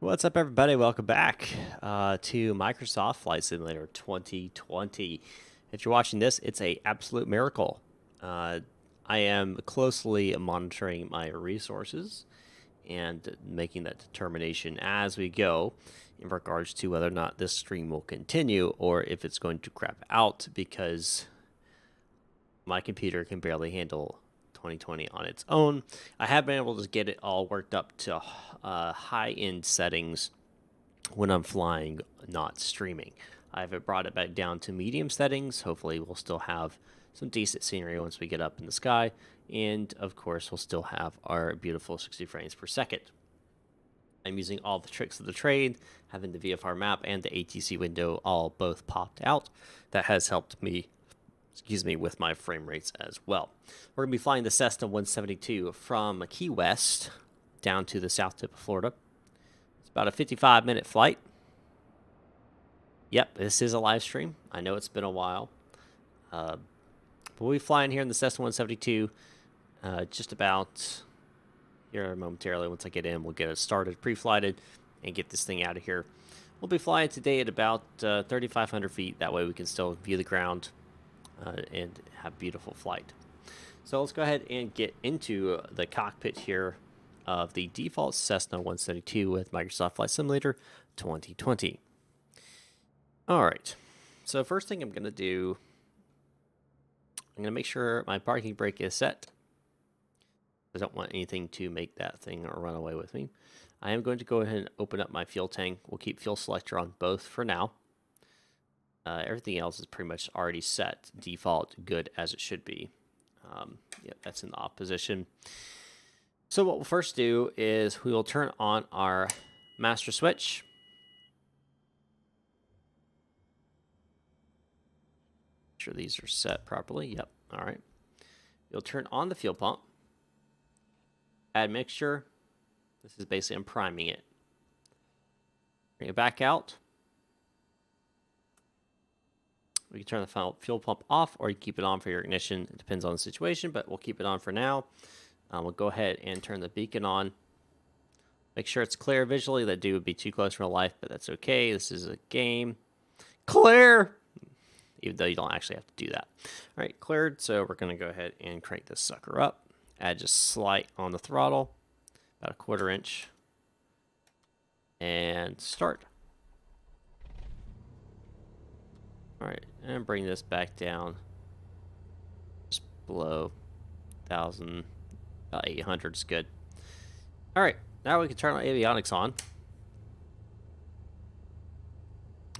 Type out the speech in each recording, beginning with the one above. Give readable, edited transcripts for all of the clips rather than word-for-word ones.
What's up, everybody? Welcome back to Microsoft Flight Simulator 2020. If you're watching this, it's a absolute miracle. I am closely monitoring my resources and making that determination as we go in regards to whether or not this stream will continue or if it's going to crap out because my computer can barely handle 2020 on its own. I have been able to get it all worked up to high-end settings when I'm flying, not streaming. I've brought it back down to medium settings. Hopefully we'll still have some decent scenery once we get up in the sky. And of course, we'll still have our beautiful 60 frames per second. I'm using all the tricks of the trade, having the VFR map and the ATC window all both popped out. That has helped me with my frame rates as well. We're going to be flying the Cessna 172 from Key West down to the south tip of Florida. It's about a 55-minute flight. Yep, this is a live stream. I know it's been a while. But we'll be flying here in the Cessna 172 just about here momentarily. Once I get in, we'll get it started, pre-flighted, and get this thing out of here. We'll be flying today at about 3,500 feet. That way we can still view the ground and have beautiful flight. So let's go ahead and get into the cockpit here of the default Cessna 172 with Microsoft Flight Simulator 2020. All right, so first thing I'm going to do, I'm going to make sure my parking brake is set. I don't want anything to make that thing run away with me. I am going to go ahead and open up my fuel tank. We'll keep fuel selector on both for now. Everything else is pretty much already set, default, good as it should be. Yeah, that's in the off position. So what we'll first do is we will turn on our master switch. Make sure these are set properly. Yep. All right. You'll turn on the fuel pump. Add mixture. This is basically I'm priming it. Bring it back out. We can turn the fuel pump off, or you keep it on for your ignition. It depends on the situation, but we'll keep it on for now. We'll go ahead and turn the beacon on. Make sure it's clear visually. That dude would be too close for real life, but that's okay. This is a game. Clear! Even though you don't actually have to do that. All right, cleared. So we're going to go ahead and crank this sucker up. Add just slight on the throttle, about a 1/4 inch. And start. All right, and bring this back down just below 1,000, about 800 is good. All right, now we can turn our avionics on.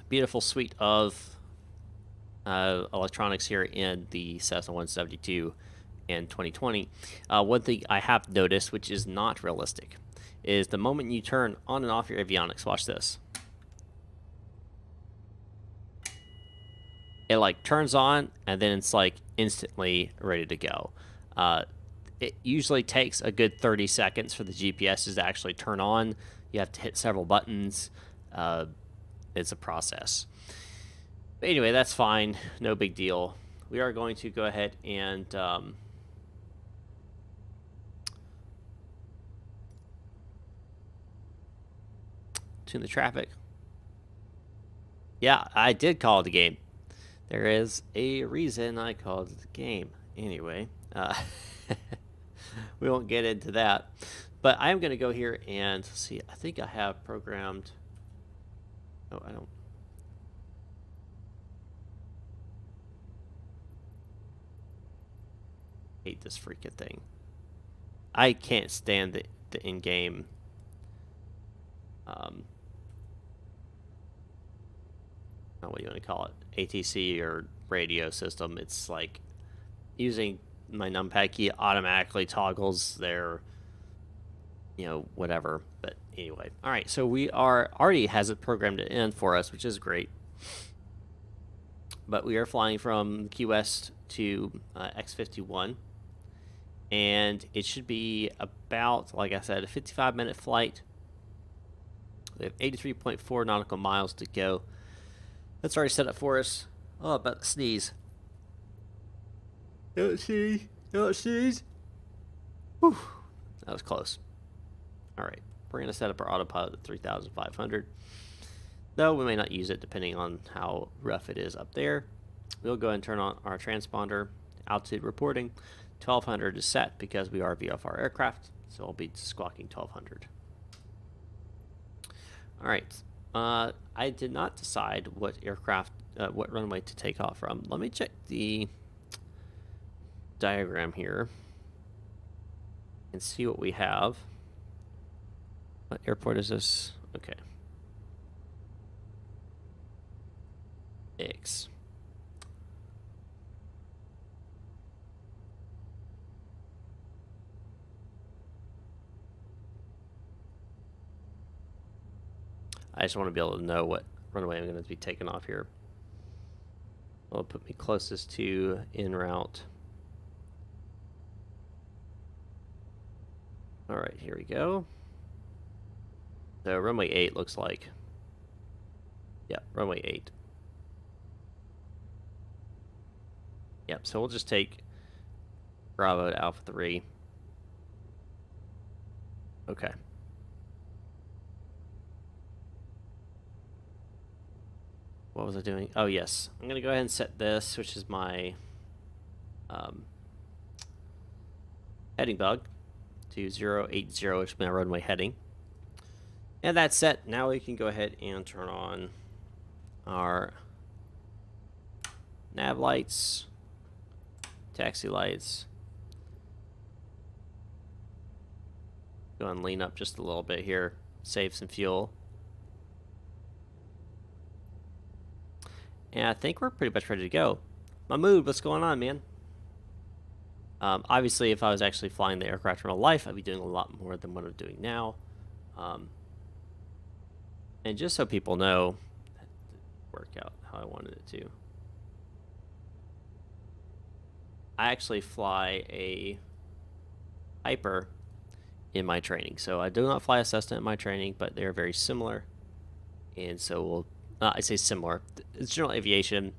Beautiful suite of electronics here in the Cessna 172 in 2020. One thing I have noticed, which is not realistic, is the moment you turn on and off your avionics, watch this. It like turns on and then it's like instantly ready to go. It usually takes a good 30 seconds for the GPSs to actually turn on. You have to hit several buttons. It's a process. But anyway, that's fine. No big deal. We are going to go ahead and tune the traffic. Yeah, I did call it a game. There is a reason I called it a game. Anyway, we won't get into that. But I'm going to go here and see. I think I have programmed. Oh, I don't. Hate this freaking thing. I can't stand the in-game. What do you want to call it? ATC or radio system. It's like using my numpad key automatically toggles their, whatever. But anyway, all right. So we already has it programmed to end for us, which is great. But we are flying from Key West to X51, and it should be about, like I said, a 55-minute flight. We have 83.4 nautical miles to go. That's already set up for us. Oh, about to sneeze. Don't sneeze. Don't sneeze. Whew. That was close. All right. We're going to set up our autopilot at 3,500. Though we may not use it depending on how rough it is up there. We'll go ahead and turn on our transponder. Altitude reporting. 1,200 is set because we are VFR aircraft. So I'll be squawking 1,200. All right. I did not decide what what runway to take off from. Let me check the diagram here and see what we have. What airport is this? Okay. X. I just want to be able to know what runway I'm going to be taking off here. Will put me closest to en route. All right, here we go. So runway 8 looks like. Yeah, runway 8. Yep, so we'll just take Bravo to Alpha 3. Okay. What was I doing? Oh, yes. I'm going to go ahead and set this, which is my heading bug, to 080, which is my runway heading. And that's set. Now we can go ahead and turn on our nav lights, taxi lights. Go and lean up just a little bit here, save some fuel. And I think we're pretty much ready to go. Mahmood, what's going on, man? Obviously, if I was actually flying the aircraft in real life, I'd be doing a lot more than what I'm doing now. And just so people know, that didn't work out how I wanted it to. I actually fly a Piper in my training. So I do not fly a Cessna in my training, but they're very similar. And so I say similar. It's general aviation,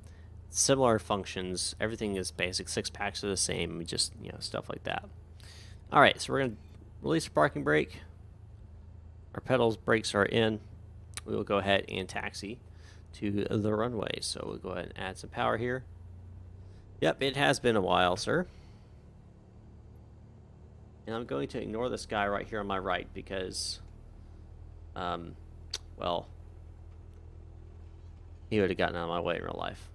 similar functions. Everything is basic. 6 packs are the same. Just, stuff like that. All right, so we're going to release the parking brake. Our pedals, brakes are in. We will go ahead and taxi to the runway. So we'll go ahead and add some power here. Yep, it has been a while, sir. And I'm going to ignore this guy right here on my right because, well, he would have gotten out of my way in real life.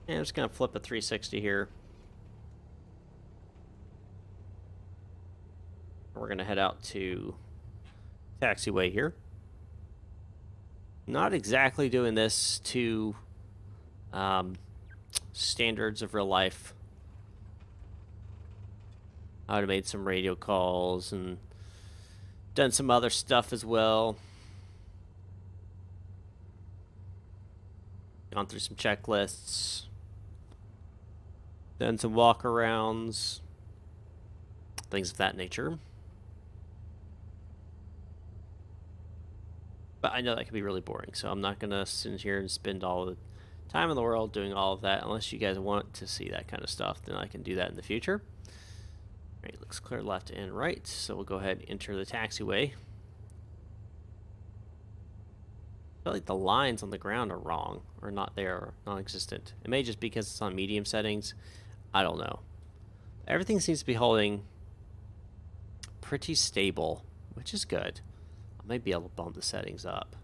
And I'm just going to flip a 360 here. We're going to head out to taxiway here. Not exactly doing this to standards of real life. I would have made some radio calls and done some other stuff as well. Gone through some checklists. Done some walk-arounds. Things of that nature. But I know that can be really boring, so I'm not going to sit here and spend all the time in the world doing all of that. Unless you guys want to see that kind of stuff, then I can do that in the future. All right, looks clear left and right, so we'll go ahead and enter the taxiway. I feel like the lines on the ground are wrong, or not there, or non-existent. It may just be because it's on medium settings. I don't know. Everything seems to be holding pretty stable, which is good. I might be able to bump the settings up.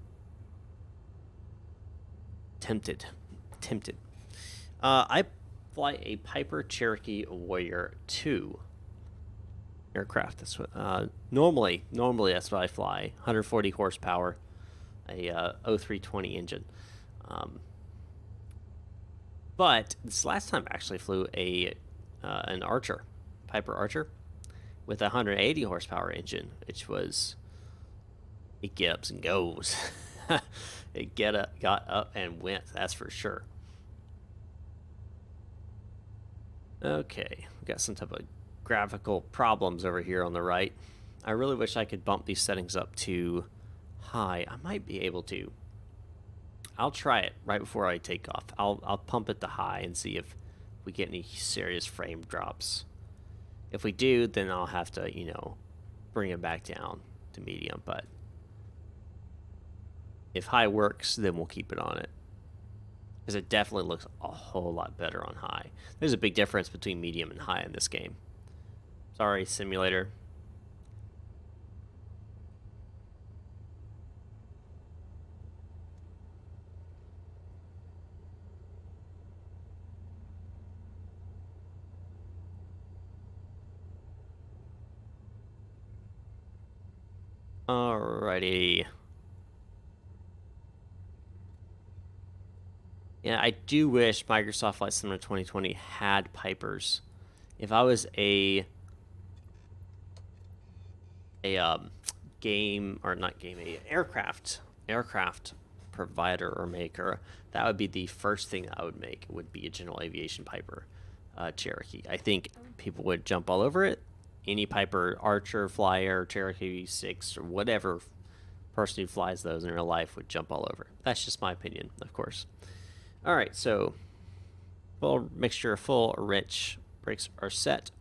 Tempted. I fly a Piper Cherokee Warrior 2 aircraft. That's what normally that's what I fly. 140 horsepower, a 0320 engine. But this last time I actually flew an Archer, Piper Archer, with a 180 horsepower engine, which was, it get ups and goes. It got up and went, that's for sure. Okay, we got some type of graphical problems over here on the right. I really wish I could bump these settings up to high. I might be able to. I'll try it right before I take off. I'll pump it to high and see if we get any serious frame drops. If we do, then I'll have to, bring it back down to medium, but if high works, then we'll keep it on it. Because it definitely looks a whole lot better on high. There's a big difference between medium and high in this game. Sorry, simulator. Alrighty. Yeah, I do wish Microsoft Flight Simulator 2020 had Pipers. If I was a game, or not game, a aircraft provider or maker, that would be the first thing I would make, would be a general aviation Piper Cherokee. I think people would jump all over it. Any Piper Archer, Flyer, Cherokee 6, or whatever person who flies those in real life would jump all over. That's just my opinion, of course. All right, so full mixture, full rich brakes are set.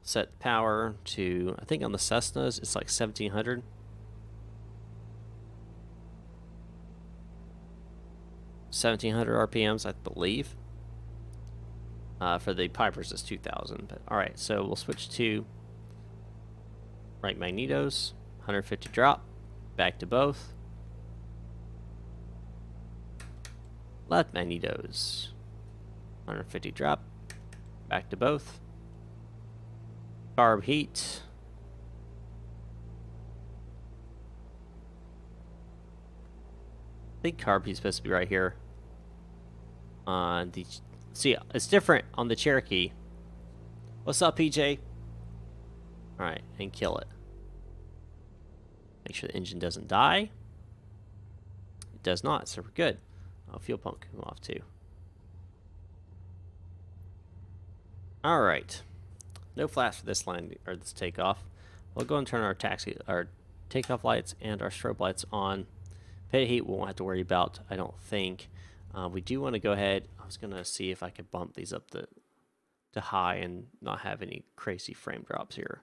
Set power to, I think on the Cessnas, it's like 1700. RPMs, I believe. For the Pipers, it's 2000. But all right, so we'll switch to right magnetos, 150 drop, back to both. Left magnetos, 150 drop, back to both. Carb heat. I think carb heat's supposed to be right here. On the, see, it's different on the Cherokee. What's up, PJ? All right, and kill it. Make sure the engine doesn't die. It does not, so we're good. Oh, fuel pump can go off too. All right. No flash for this line or this takeoff. We'll go and turn our takeoff lights and our strobe lights on. Pit heat we won't have to worry about, I don't think. We do want to go ahead. I was gonna see if I could bump these up to high and not have any crazy frame drops here.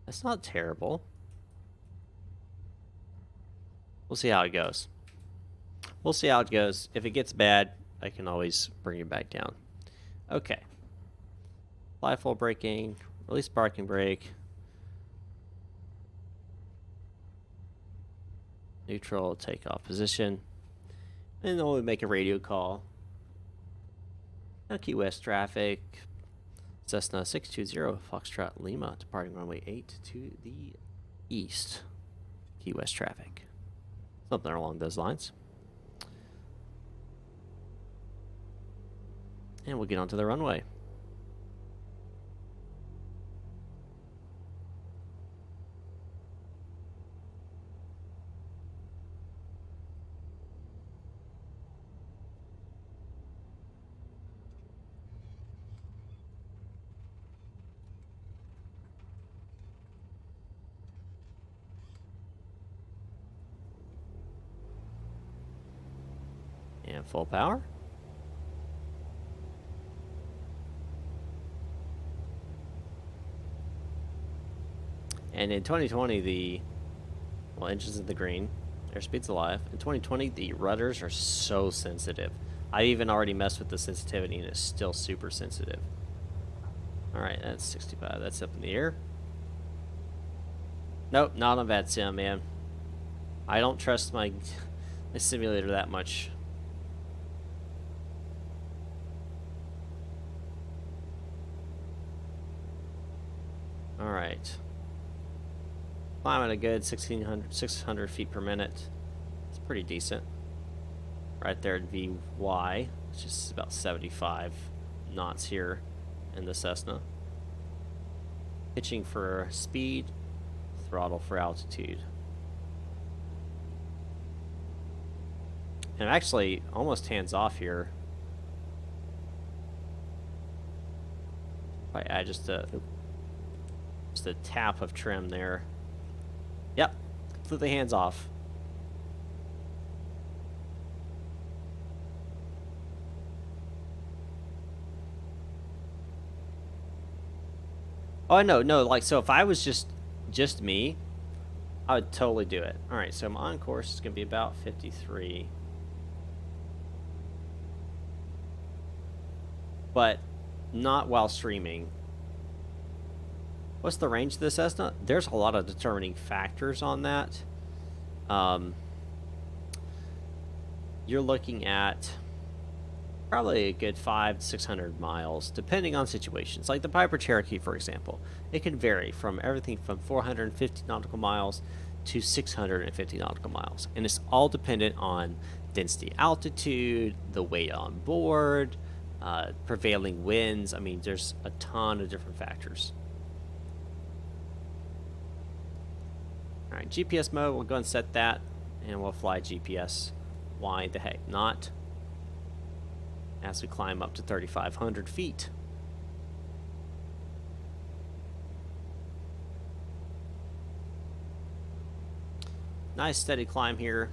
That's not terrible. We'll see how it goes. We'll see how it goes. If it gets bad, I can always bring it back down. Okay. Fly full braking, release parking brake. Neutral takeoff position. And then we'll make a radio call. Key West traffic. Cessna 620 Foxtrot Lima departing runway 8 to the east. Key West traffic. Something along those lines. And we'll get onto the runway. And full power. And in 2020, the engine's in the green, airspeed's alive. In 2020, the rudders are so sensitive. I even already messed with the sensitivity, and it's still super sensitive. All right, that's 65. That's up in the air. Nope, not on VATSIM, man. I don't trust my simulator that much. All right. Climbing a good 600 feet per minute. It's pretty decent. Right there at VY, it's just about 75 knots here in the Cessna. Pitching for speed, throttle for altitude. And I'm actually almost hands off here. If I add just a tap of trim there. Yep, Flip the hands off. Oh, no, like, so if I was just me, I would totally do it. All right, so my on course is going to be about 53. But not while streaming. What's the range of the Cessna? There's a lot of determining factors on that. You're looking at probably a good 500 to 600 miles, depending on situations. Like the Piper Cherokee, for example, it can vary from everything from 450 nautical miles to 650 nautical miles, and it's all dependent on density, altitude, the weight on board, prevailing winds. I mean, there's a ton of different factors. All right, GPS mode, we'll go and set that, and we'll fly GPS. Why the heck not? As we climb up to 3,500 feet. Nice steady climb here.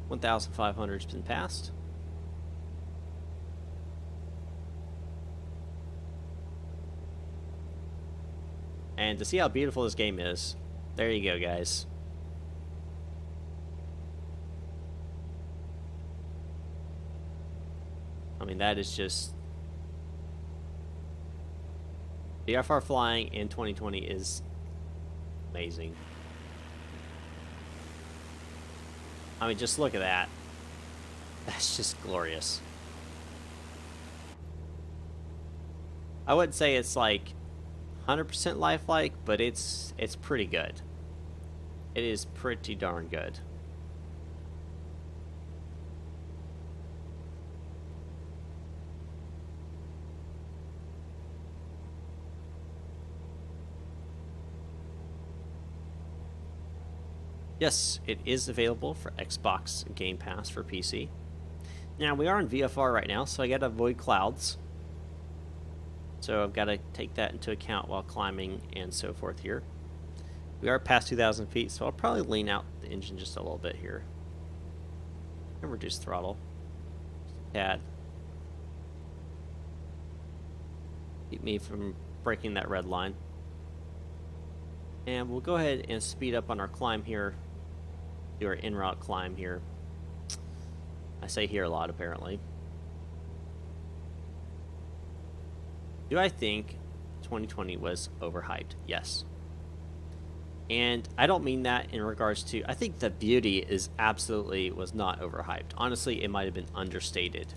1,500's been passed. And to see how beautiful this game is, there you go, guys. I mean, that is just... VFR flying in 2020 is amazing. I mean, just look at that. That's just glorious. I wouldn't say it's like 100% lifelike, but it's pretty good. It is pretty darn good. Yes, it is available for Xbox Game Pass for PC. Now, we are in VFR right now, so I gotta avoid clouds. So I've got to take that into account while climbing and so forth here. We are past 2,000 feet, so I'll probably lean out the engine just a little bit here. And reduce throttle. Tad. Keep me from breaking that red line. And we'll go ahead and speed up on our climb here. Do our en route climb here. I say here a lot, apparently. Do I think 2020 was overhyped? Yes. And I don't mean that in regards to... I think the beauty is absolutely was not overhyped. Honestly, it might have been understated.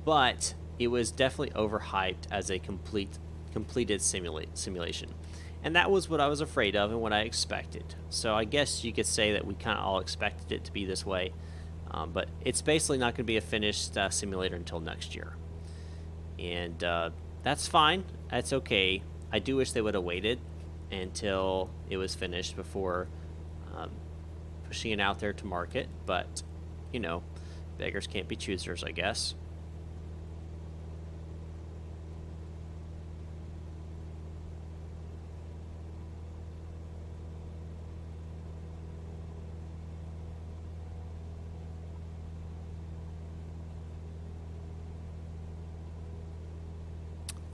But it was definitely overhyped as a completed simulation. And that was what I was afraid of and what I expected. So I guess you could say that we kind of all expected it to be this way. But it's basically not going to be a finished simulator until next year. And that's fine. That's okay. I do wish they would have waited until it was finished before pushing it out there to market. But, you know, beggars can't be choosers, I guess.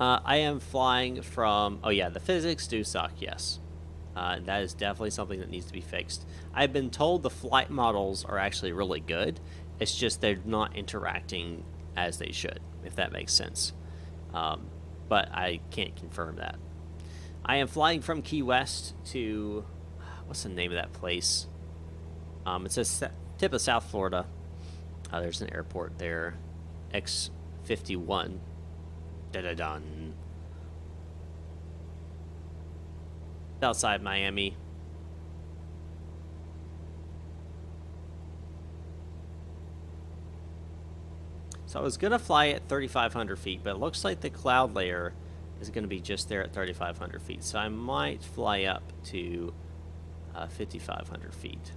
I am flying from... Oh, yeah, the physics do suck, yes. That is definitely something that needs to be fixed. I've been told the flight models are actually really good. It's just they're not interacting as they should, if that makes sense. But I can't confirm that. I am flying from Key West to... What's the name of that place? It says tip of South Florida. There's an airport there. X-51. Da-da-dun. Outside Miami. So I was going to fly at 3,500 feet, but it looks like the cloud layer is going to be just there at 3,500 feet. So I might fly up to 5,500 feet.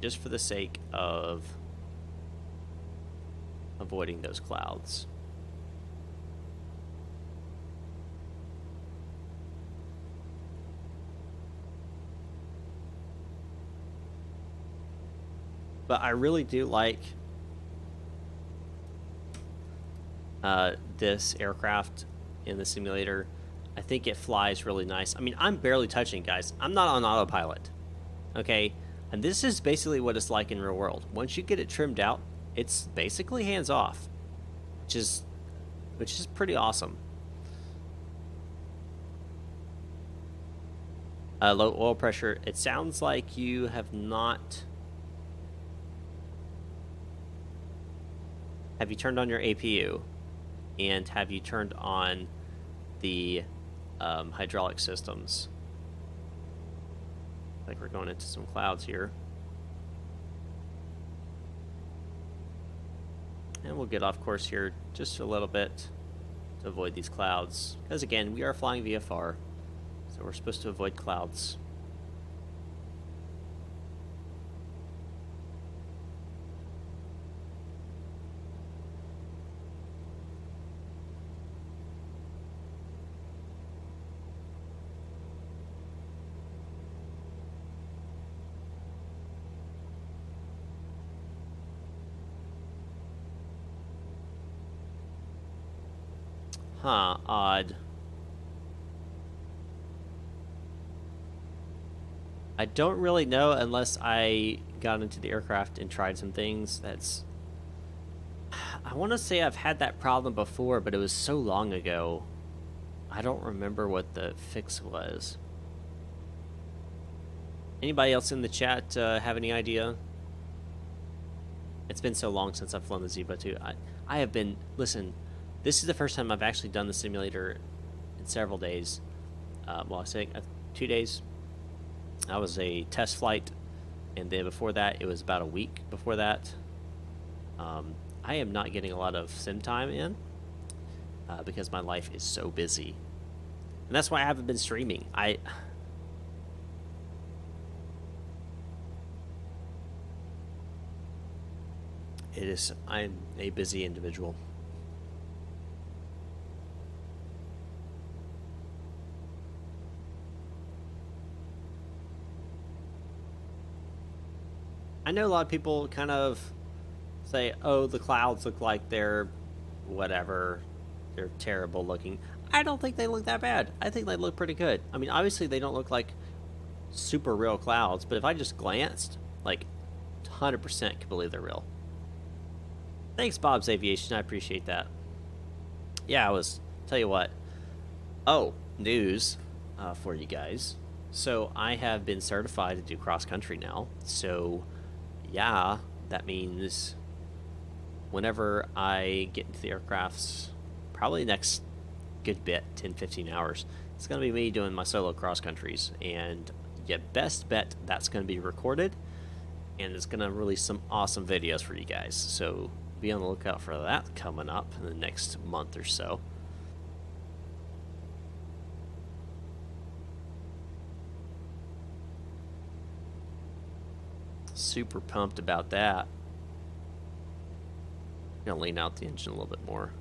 Just for the sake of avoiding those clouds. But I really do like this aircraft in the simulator. I think it flies really nice. I mean, I'm barely touching, guys. I'm not on autopilot, okay? And this is basically what it's like in real world. Once you get it trimmed out, it's basically hands off, which is pretty awesome. Low oil pressure. It sounds like you have not. Have you turned on your APU? And have you turned on the hydraulic systems? Like we're going into some clouds here. And we'll get off course here just a little bit to avoid these clouds. Because again, we are flying VFR, so we're supposed to avoid clouds. Huh, odd. I don't really know unless I got into the aircraft and tried some things. I want to say I've had that problem before, but it was so long ago. I don't remember what the fix was. Anybody else in the chat have any idea? It's been so long since I've flown the Zebra 2. I have been, listen, this is the first time I've actually done the simulator in several days. Well, I say 2 days. I was a test flight, and then before that, it was about a week before that. I am not getting a lot of sim time in because my life is so busy. And that's why I haven't been streaming. I'm a busy individual. I know a lot of people kind of say, oh, the clouds look like they're whatever, they're terrible looking. I don't think they look that bad. I think they look pretty good. I mean, obviously they don't look like super real clouds, but if I just glanced, like 100% could believe they're real. Thanks, Bob's Aviation. I appreciate that. Yeah, tell you what. Oh, news for you guys. So I have been certified to do cross country now. So yeah, that means whenever I get into the aircrafts, probably next good bit, 10-15 hours, it's going to be me doing my solo cross countries. And you best bet that's going to be recorded, and it's going to release some awesome videos for you guys. So be on the lookout for that coming up in the next month or so. Super pumped about that. I'm gonna lean out the engine a little bit more.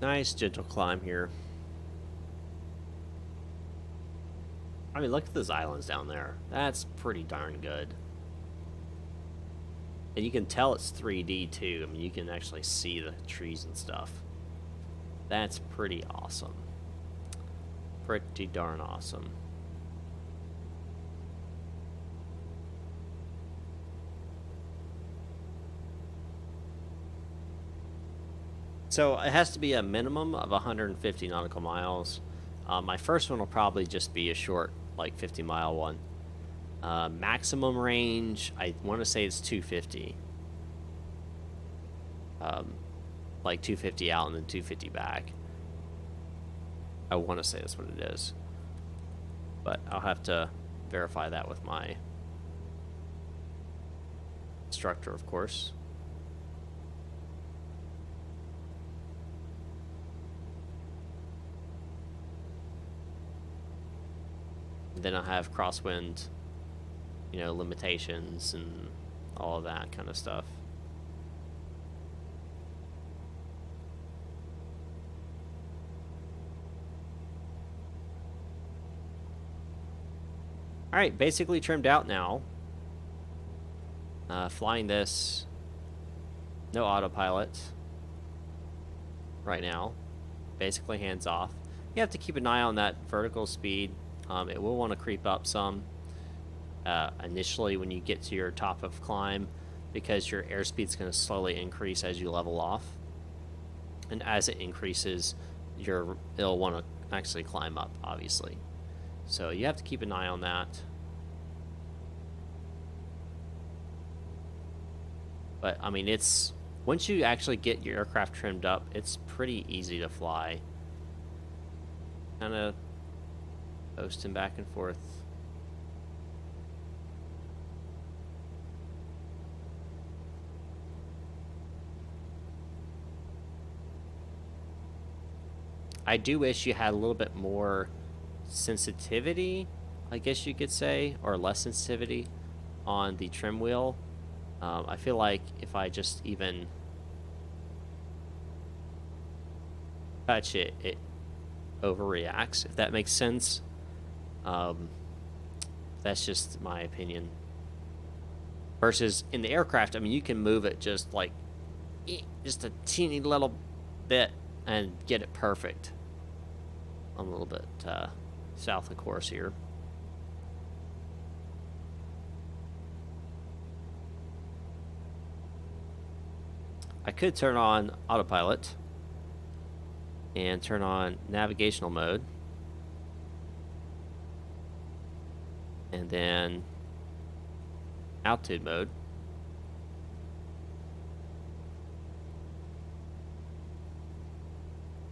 Nice gentle climb here. I mean, look at those islands down there. That's pretty darn good. And you can tell it's 3D too. I mean, you can actually see the trees and stuff. That's pretty awesome. Pretty darn awesome. So it has to be a minimum of 150 nautical miles. My first one will probably just be a short, like 50-mile one. Maximum range, I want to say it's 250. Like 250 out and then 250 back. I want to say that's what it is. But I'll have to verify that with my instructor, of course. And then I have crosswind, limitations and all of that kind of stuff. All right, basically trimmed out now. Flying this, no autopilot right now. Basically hands off. You have to keep an eye on that vertical speed. It will want to creep up some initially when you get to your top of climb, because your airspeed is going to slowly increase as you level off. And as it increases, it'll want to actually climb up, obviously. So you have to keep an eye on that. But I mean, once you actually get your aircraft trimmed up, it's pretty easy to fly. Kind of coasting back and forth. I do wish you had a little bit more sensitivity, I guess you could say, or less sensitivity on the trim wheel. I feel like if I just even touch it, it overreacts, if that makes sense. That's just my opinion. Versus in the aircraft, I mean, you can move it just a teeny little bit and get it perfect. I'm a little bit south of course here. I could turn on autopilot and turn on navigational mode, and then altitude mode.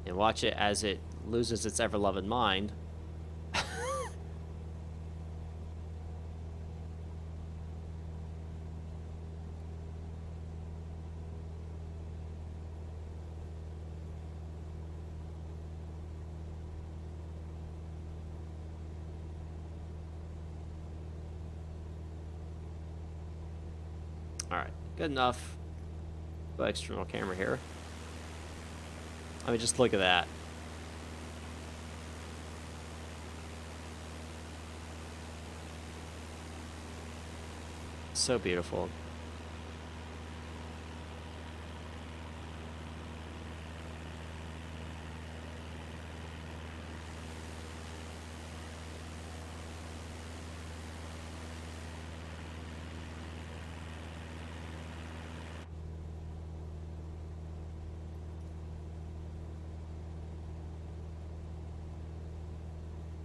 And watch it as it loses its ever-loving mind. Alright, good enough. Go external camera here. I mean, just look at that. So beautiful.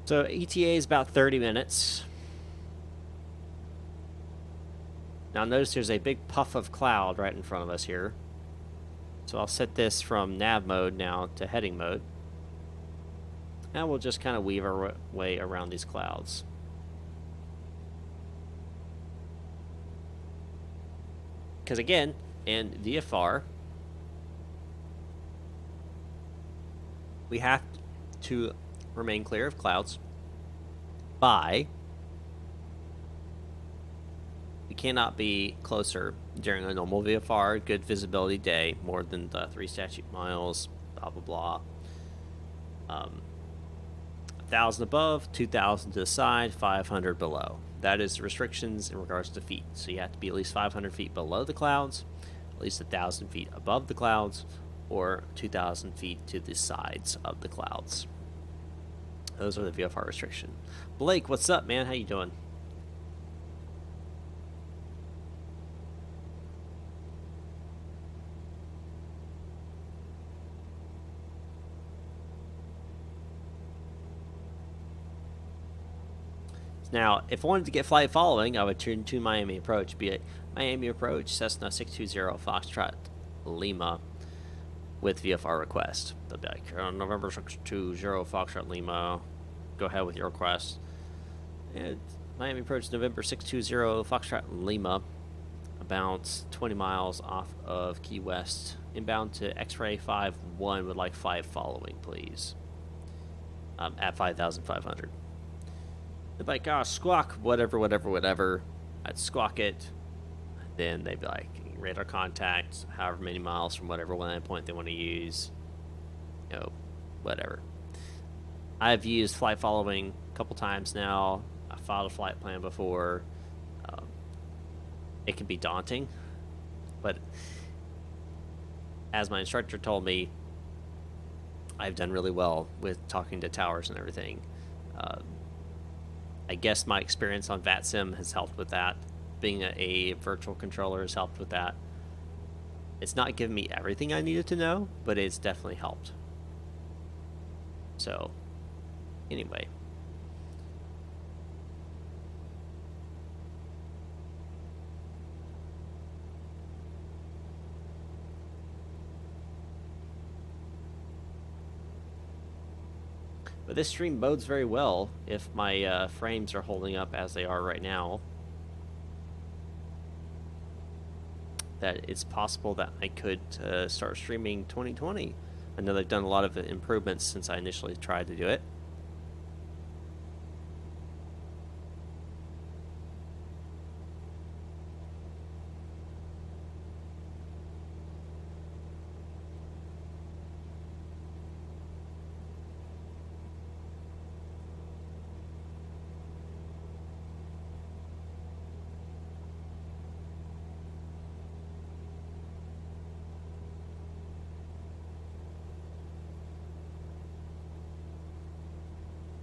So ETA is about 30 minutes. Now notice there's a big puff of cloud right in front of us here. So I'll set this from nav mode now to heading mode. And we'll just kind of weave our way around these clouds. Because again, in VFR, we have to remain clear of clouds we cannot be closer during a normal VFR good visibility day more than the 3 statute miles, blah blah blah. 1,000 above, 2,000 to the side, 500 below. That is the restrictions in regards to feet. So you have to be at least 500 feet below the clouds, at least 1,000 feet above the clouds, or 2,000 feet to the sides of the clouds. Those are the VFR restrictions. Blake, what's up, man? How you doing? Now, if I wanted to get flight following, I would turn to Miami Approach, be it Miami Approach, Cessna 620 Foxtrot Lima with VFR request. They'll be like, November 620 Foxtrot Lima, go ahead with your request. And Miami Approach, November 620 Foxtrot Lima, about 20 miles off of Key West, inbound to X-Ray 51, would like 5 following, please, at 5,500. They'd be like, oh, squawk, whatever, whatever, whatever. I'd squawk it. Then they'd be like, radar contact, however many miles from whatever land point they want to use. You know, whatever. I've used flight following a couple times now. I filed a flight plan before. Um, it can be daunting, but as my instructor told me, I've done really well with talking to towers and everything. Uh, I guess my experience on VATSIM has helped with that. Being a virtual controller has helped with that. It's not given me everything I needed to know, but it's definitely helped. So, anyway. But this stream bodes very well if my frames are holding up as they are right now. That it's possible that I could start streaming 2020. I know they've done a lot of improvements since I initially tried to do it.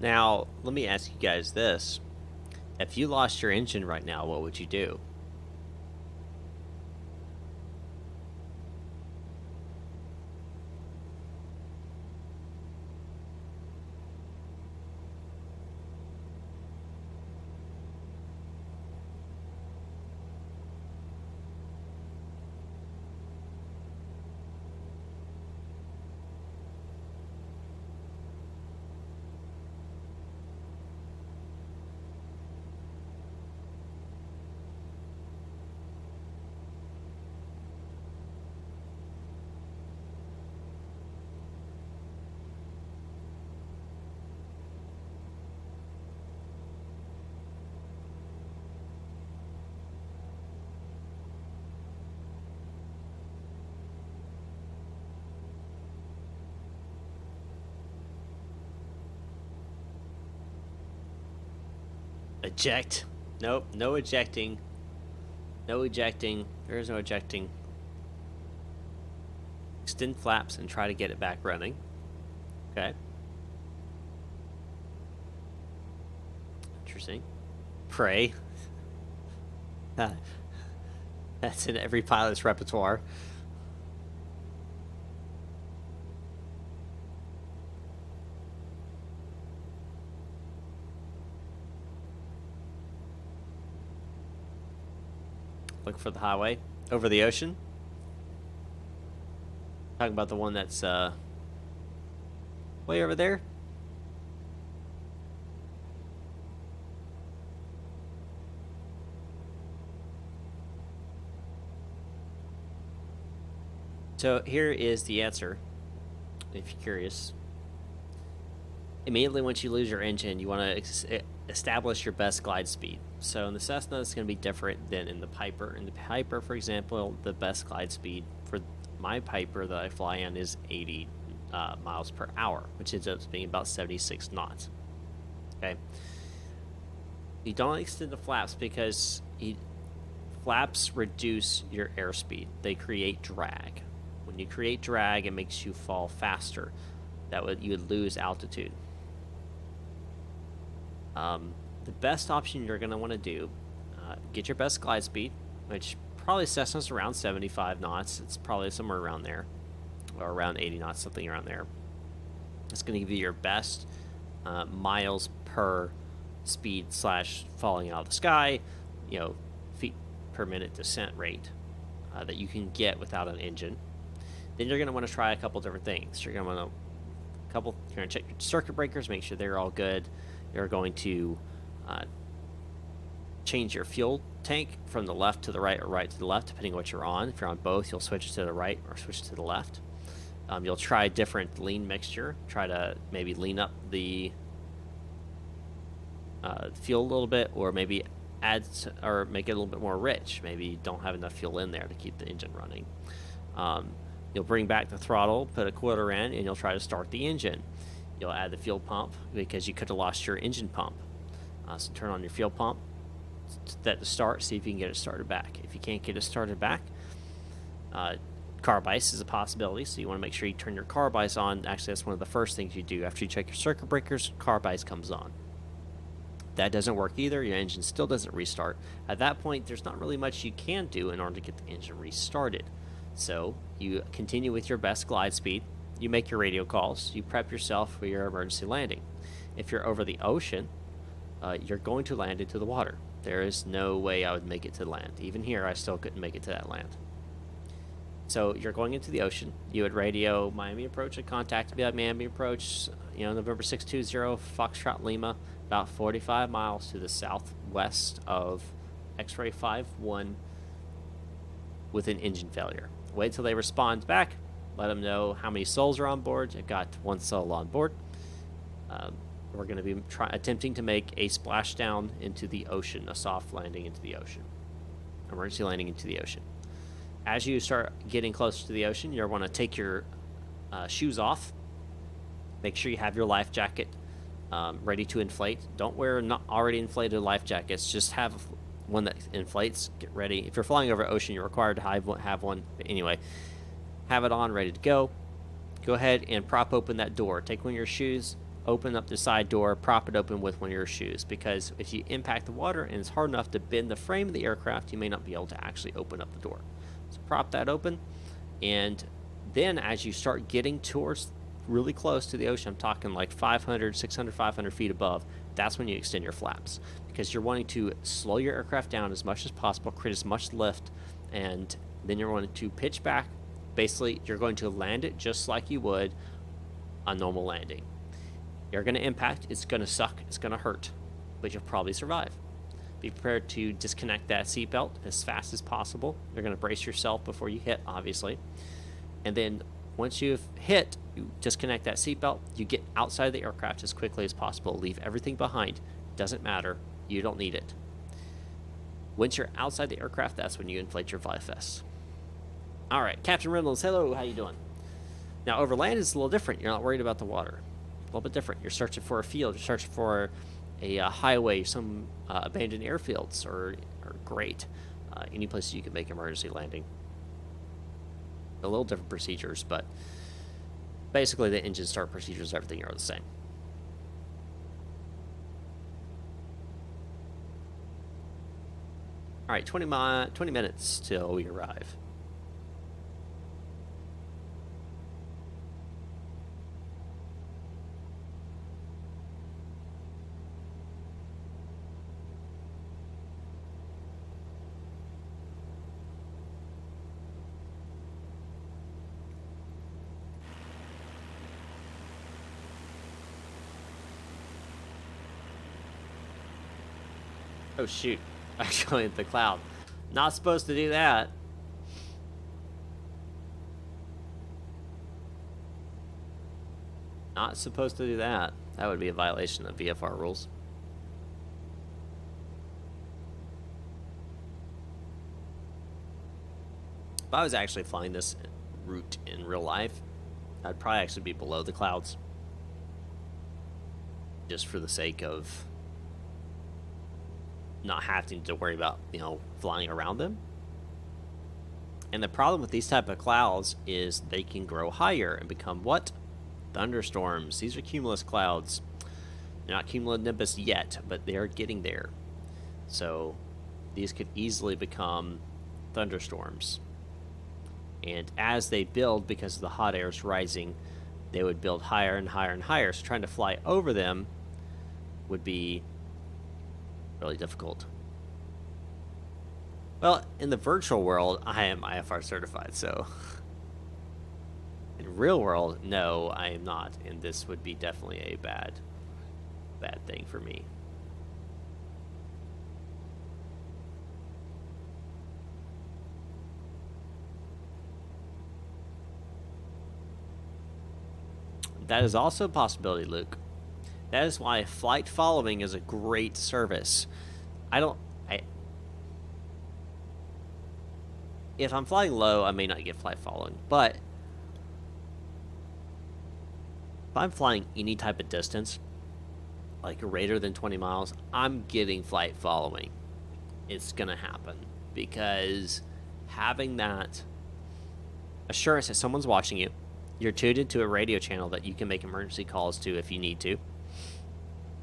Now, let me ask you guys this. If you lost your engine right now, what would you do? Eject. Nope, no ejecting. No ejecting. There is no ejecting. Extend flaps and try to get it back running. Okay. Interesting. Pray. That's in every pilot's repertoire. Look for the highway. Over the ocean. Talking about the one that's way over there. So here is the answer, if you're curious. Immediately once you lose your engine, you want to establish your best glide speed. So in the Cessna, it's going to be different than in the Piper. In the Piper, for example, the best glide speed for my Piper that I fly in is 80 miles per hour, which ends up being about 76 knots. Okay. You don't extend the flaps because flaps reduce your airspeed. They create drag. When you create drag, it makes you fall faster. You would lose altitude. The best option you're going to want to do, get your best glide speed, which probably Cessna's around 75 knots. It's probably somewhere around there, or around 80 knots, something around there. It's going to give you your best miles per speed / falling out of the sky, feet per minute descent rate that you can get without an engine. Then you're going to want to try a couple different things. You're going to check your circuit breakers, make sure they're all good. You're going to change your fuel tank from the left to the right or right to the left, depending on what you're on. If you're on both, you'll switch to the right or switch to the left. You'll try a different lean mixture. Try to maybe lean up the fuel a little bit, or maybe or make it a little bit more rich. Maybe you don't have enough fuel in there to keep the engine running. You'll bring back the throttle, put a quarter in, and you'll try to start the engine. You'll add the fuel pump because you could have lost your engine pump. So turn on your fuel pump, set to start, see if you can get it started back. If you can't get it started back, carb ice is a possibility, so you want to make sure you turn your carb ice on. Actually, that's one of the first things you do. After you check your circuit breakers, carb ice comes on. That doesn't work either. Your engine still doesn't restart. At that point, there's not really much you can do in order to get the engine restarted. So you continue with your best glide speed. You make your radio calls. You prep yourself for your emergency landing. If you're over the ocean, you're going to land into the water. There is no way I would make it to land. Even here, I still couldn't make it to that land. So you're going into the ocean. You would radio Miami approach and contact via Miami approach, November 620 Foxtrot Lima, about 45 miles to the southwest of X-ray 51 with an engine failure. Wait till they respond back. Let them know how many souls are on board. You've got one soul on board. We're going to be attempting to make a splashdown into the ocean, a soft landing into the ocean, emergency landing into the ocean. As you start getting closer to the ocean, you'll want to take your shoes off. Make sure you have your life jacket ready to inflate. Don't wear not already inflated life jackets. Just have one that inflates. Get ready. If you're flying over ocean, you're required to have one. But anyway, have it on, ready to go. Go ahead and prop open that door. Take one of your shoes, open up the side door, prop it open with one of your shoes, because if you impact the water and it's hard enough to bend the frame of the aircraft, you may not be able to actually open up the door. So prop that open, and then as you start getting towards really close to the ocean, I'm talking like 500, 600, 500 feet above, that's when you extend your flaps, because you're wanting to slow your aircraft down as much as possible, create as much lift, and then you're wanting to pitch back. Basically, you're going to land it just like you would a normal landing. You're going to impact, it's going to suck, it's going to hurt, but you'll probably survive. Be prepared to disconnect that seatbelt as fast as possible. You're going to brace yourself before you hit, obviously. And then once you've hit, you disconnect that seatbelt, you get outside the aircraft as quickly as possible. Leave everything behind. Doesn't matter. You don't need it. Once you're outside the aircraft, that's when you inflate your VFS. All right, Captain Reynolds, hello, how you doing? Now, over land is a little different. You're not worried about the water. A little bit different. You're searching for a field. You're searching for a highway, some abandoned airfields are great. Any place you can make emergency landing. A little different procedures, but basically the engine start procedures, everything are the same. All right, 20 minutes till we arrive. Oh shoot, actually the cloud. Not supposed to do that. Not supposed to do that. That would be a violation of VFR rules. If I was actually flying this route in real life, I'd probably actually be below the clouds. Just for the sake of not having to worry about, flying around them. And the problem with these type of clouds is they can grow higher and become what? Thunderstorms. These are cumulus clouds. They're not cumulonimbus yet, but they are getting there. So these could easily become thunderstorms. And as they build, because the hot air is rising, they would build higher and higher and higher. So trying to fly over them would be really difficult. Well, in the virtual world, I am IFR certified, so in real world, no, I am not, and this would be definitely a bad thing for me. That is also a possibility, Luke. That is why flight following is a great service. I don't. I, if I'm flying low, I may not get flight following, but if I'm flying any type of distance, like greater than 20 miles, I'm getting flight following. It's gonna happen because having that assurance that someone's watching you, you're tuned into a radio channel that you can make emergency calls to if you need to,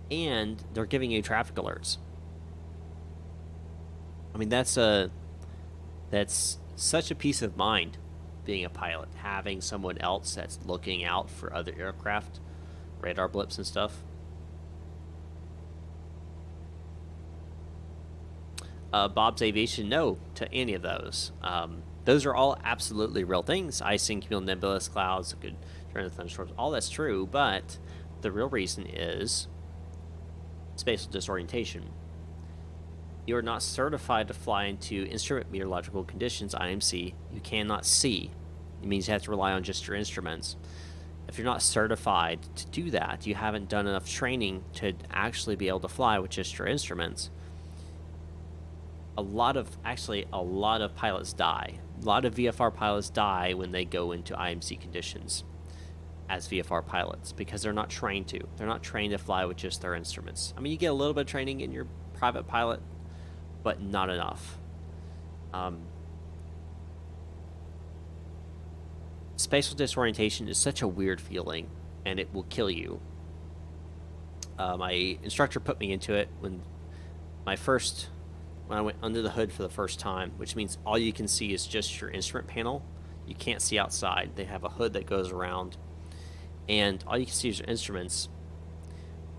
and they're giving you traffic alerts. I mean, that's such a peace of mind being a pilot, having someone else that's looking out for other aircraft, radar blips and stuff. Bob's Aviation, no to any of those. Those are all absolutely real things. Icing, cumulonimbus clouds, good turn of thunderstorms, all that's true, but the real reason is spatial disorientation. You are not certified to fly into instrument meteorological conditions, IMC. You cannot see. It means you have to rely on just your instruments. If you're not certified to do that, you haven't done enough training to actually be able to fly with just your instruments. A lot of pilots die. A lot of VFR pilots die when they go into IMC conditions as VFR pilots because they're not trained to. They're not trained to fly with just their instruments. I mean, you get a little bit of training in your private pilot, but not enough. Spatial disorientation is such a weird feeling, and it will kill you. My instructor put me into it when I went under the hood for the first time, which means all you can see is just your instrument panel. You can't see outside. They have a hood that goes around, and all you can see is your instruments.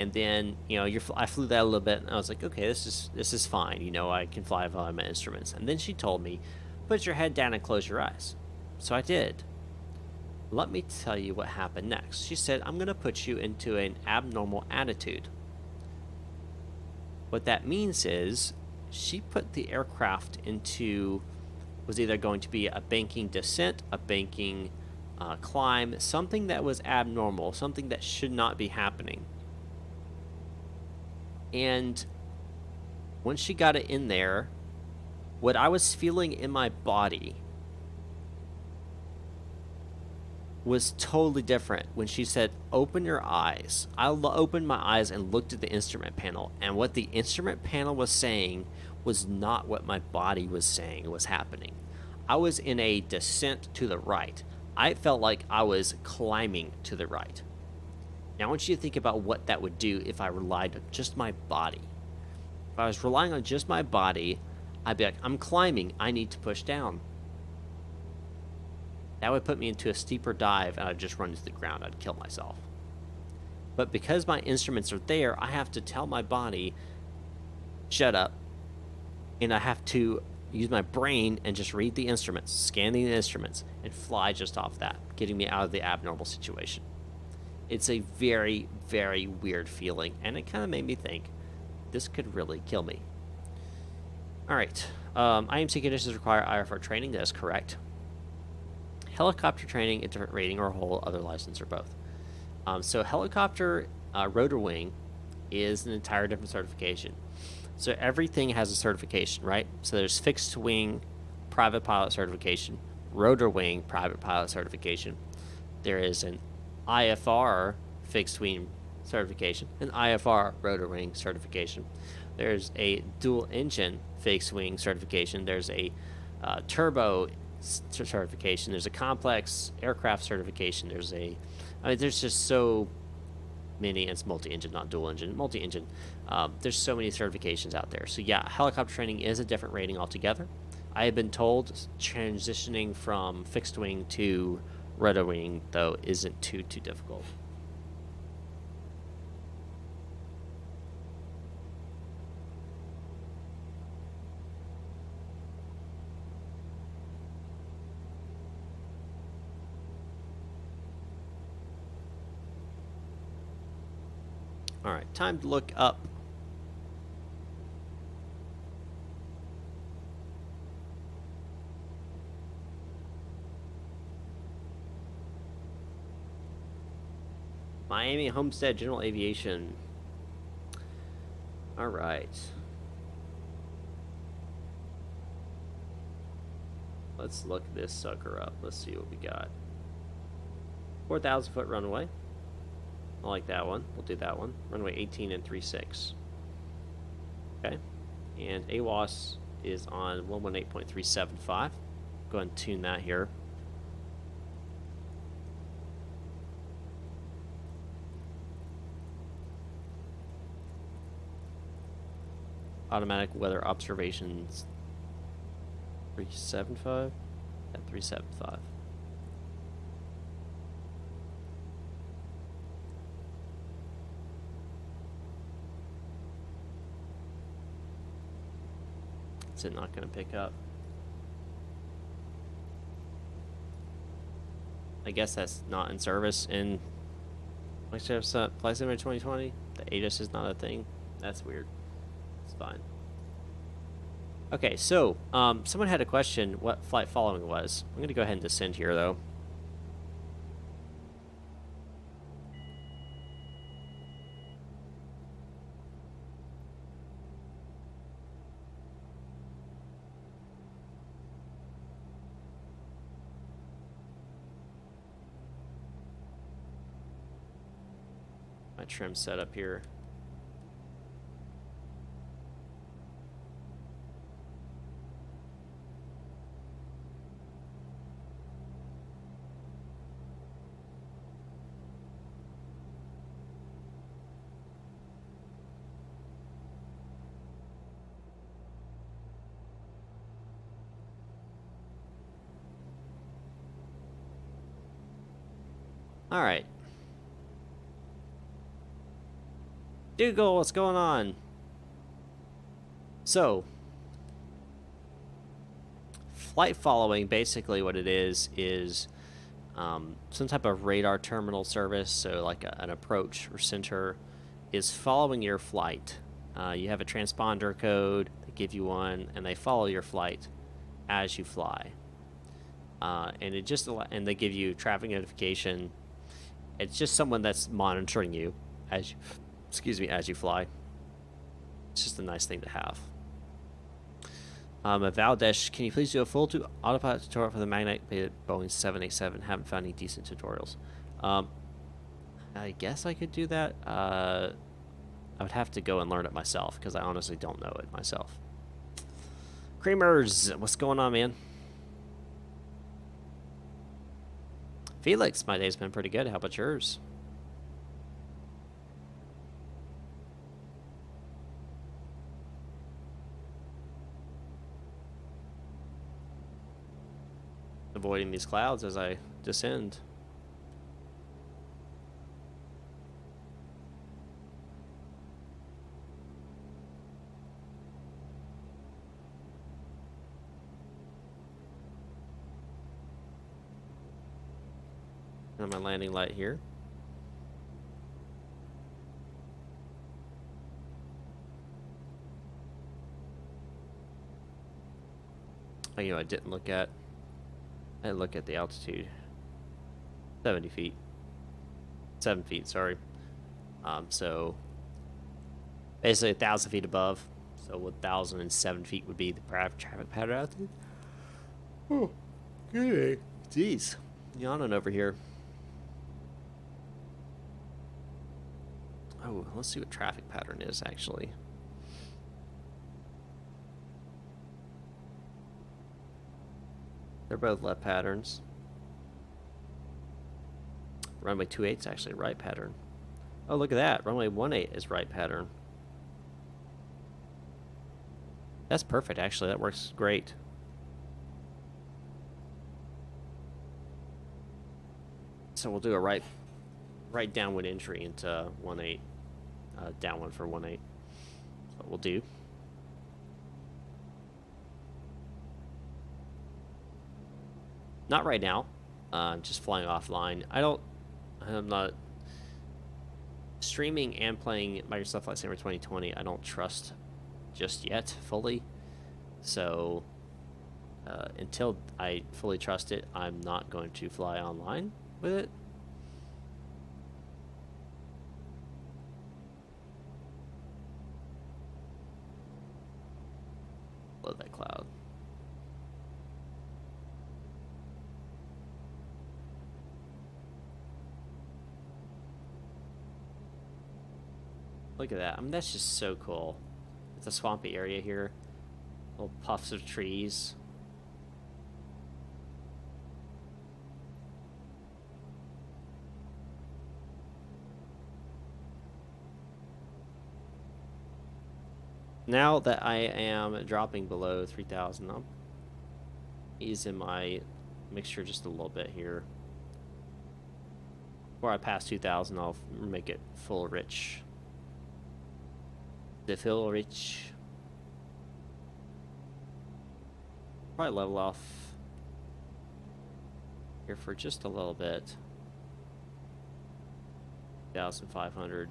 And then, I flew that a little bit, and I was like, okay, this is fine. I can fly via my instruments. And then she told me, put your head down and close your eyes. So I did. Let me tell you what happened next. She said, I'm going to put you into an abnormal attitude. What that means is she put the aircraft was either going to be a banking descent, a banking climb, something that was abnormal, something that should not be happening. And once she got it in there, what I was feeling in my body was totally different when she said, open your eyes. I opened my eyes and looked at the instrument panel, and what the instrument panel was saying was not what my body was saying was happening. I was in a descent to the right. I felt like I was climbing to the right. Now, I want you to think about what that would do if I relied on just my body. If I was relying on just my body, I'd be like, I'm climbing, I need to push down. That would put me into a steeper dive, and I'd just run to the ground. I'd kill myself. But because my instruments are there, I have to tell my body, shut up, and I have to use my brain and just read the instruments, scanning the instruments, and fly just off that, getting me out of the abnormal situation. It's a very, very weird feeling, and it kind of made me think, this could really kill me. All right, IMC conditions require IFR training. That is correct. Helicopter training, a different rating, or a whole other license, or both. So helicopter rotor wing is an entire different certification. So everything has a certification, right? So there's fixed wing private pilot certification, rotor wing private pilot certification. There is an IFR fixed wing certification, an IFR rotor wing certification. There's a dual engine fixed wing certification. There's a turbo certification. There's a complex aircraft certification. There's just so many. It's multi-engine, not dual engine. Multi-engine. There's so many certifications out there. So yeah, helicopter training is a different rating altogether. I have been told transitioning from fixed wing to rotor wing, though, isn't too difficult. All right, time to look up. Miami Homestead General Aviation. All right. Let's look this sucker up. Let's see what we got. 4,000 foot runway. I like that one. We'll do that one. Runway 18 and 36. Okay. And AWOS is on 118.375. Go ahead and tune that here. Automatic weather observations 375 at 375. Is it not going to pick up? I guess that's not in service in Flight Simulator 2020. The ATIS is not a thing. That's weird. It's fine. Okay, so someone had a question what flight following was. I'm going to go ahead and descend here, though. My trim setup here. All right. Dougal, what's going on? So, flight following, basically what it is some type of radar terminal service, so like an approach or center is following your flight. You have a transponder code, they give you one, and they follow your flight as you fly. And it just and they give you traffic notification. It's just someone that's monitoring you as you, as you fly. It's just a nice thing to have. Valdesh, can you please do a full autopilot tutorial for the Magnite Boeing 787? Haven't found any decent tutorials. I guess I could do that. I would have to go and learn it myself because I honestly don't know it myself. Creamers, what's going on, man? Felix, my day's been pretty good. How about yours? Avoiding these clouds as I descend. And my landing light here. Oh, you know, I didn't look at the altitude. 70 feet. 7 feet, sorry. So basically 1,000 feet above. So 1,007 feet would be the traffic pattern altitude. Oh, good. Jeez. Yawning over here. Oh, let's see what traffic pattern is, actually. They're both left patterns. Runway 28 is actually right pattern. Oh, look at that. Runway 18 is right pattern. That's perfect, actually. That works great. So we'll do a right downwind entry into 18. Downwind for 18. That's what we'll do. Not right now. Just flying offline. I'm not streaming and playing Microsoft Flight Simulator 2020. I don't trust just yet fully. So until I fully trust it, I'm not going to fly online with it. Look at that. I mean, that's just so cool. It's a swampy area here. Little puffs of trees. Now that I am dropping below 3,000, I'm easing my mixture just a little bit here. Before I pass 2,000, I'll make it full rich. The full rich. Probably level off here for just a little bit. 1,500.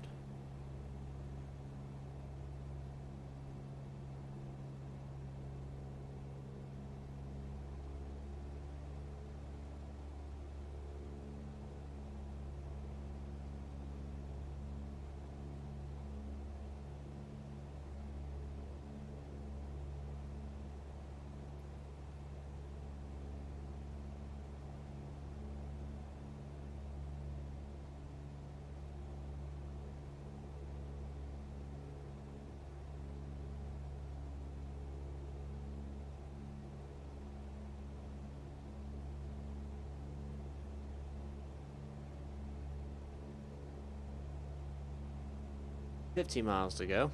$15 miles to go.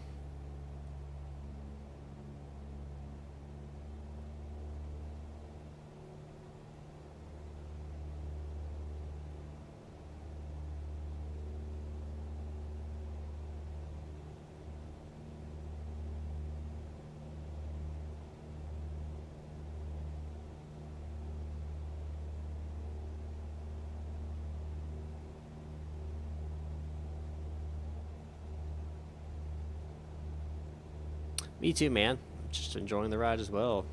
Me too, man. Just enjoying the ride as well.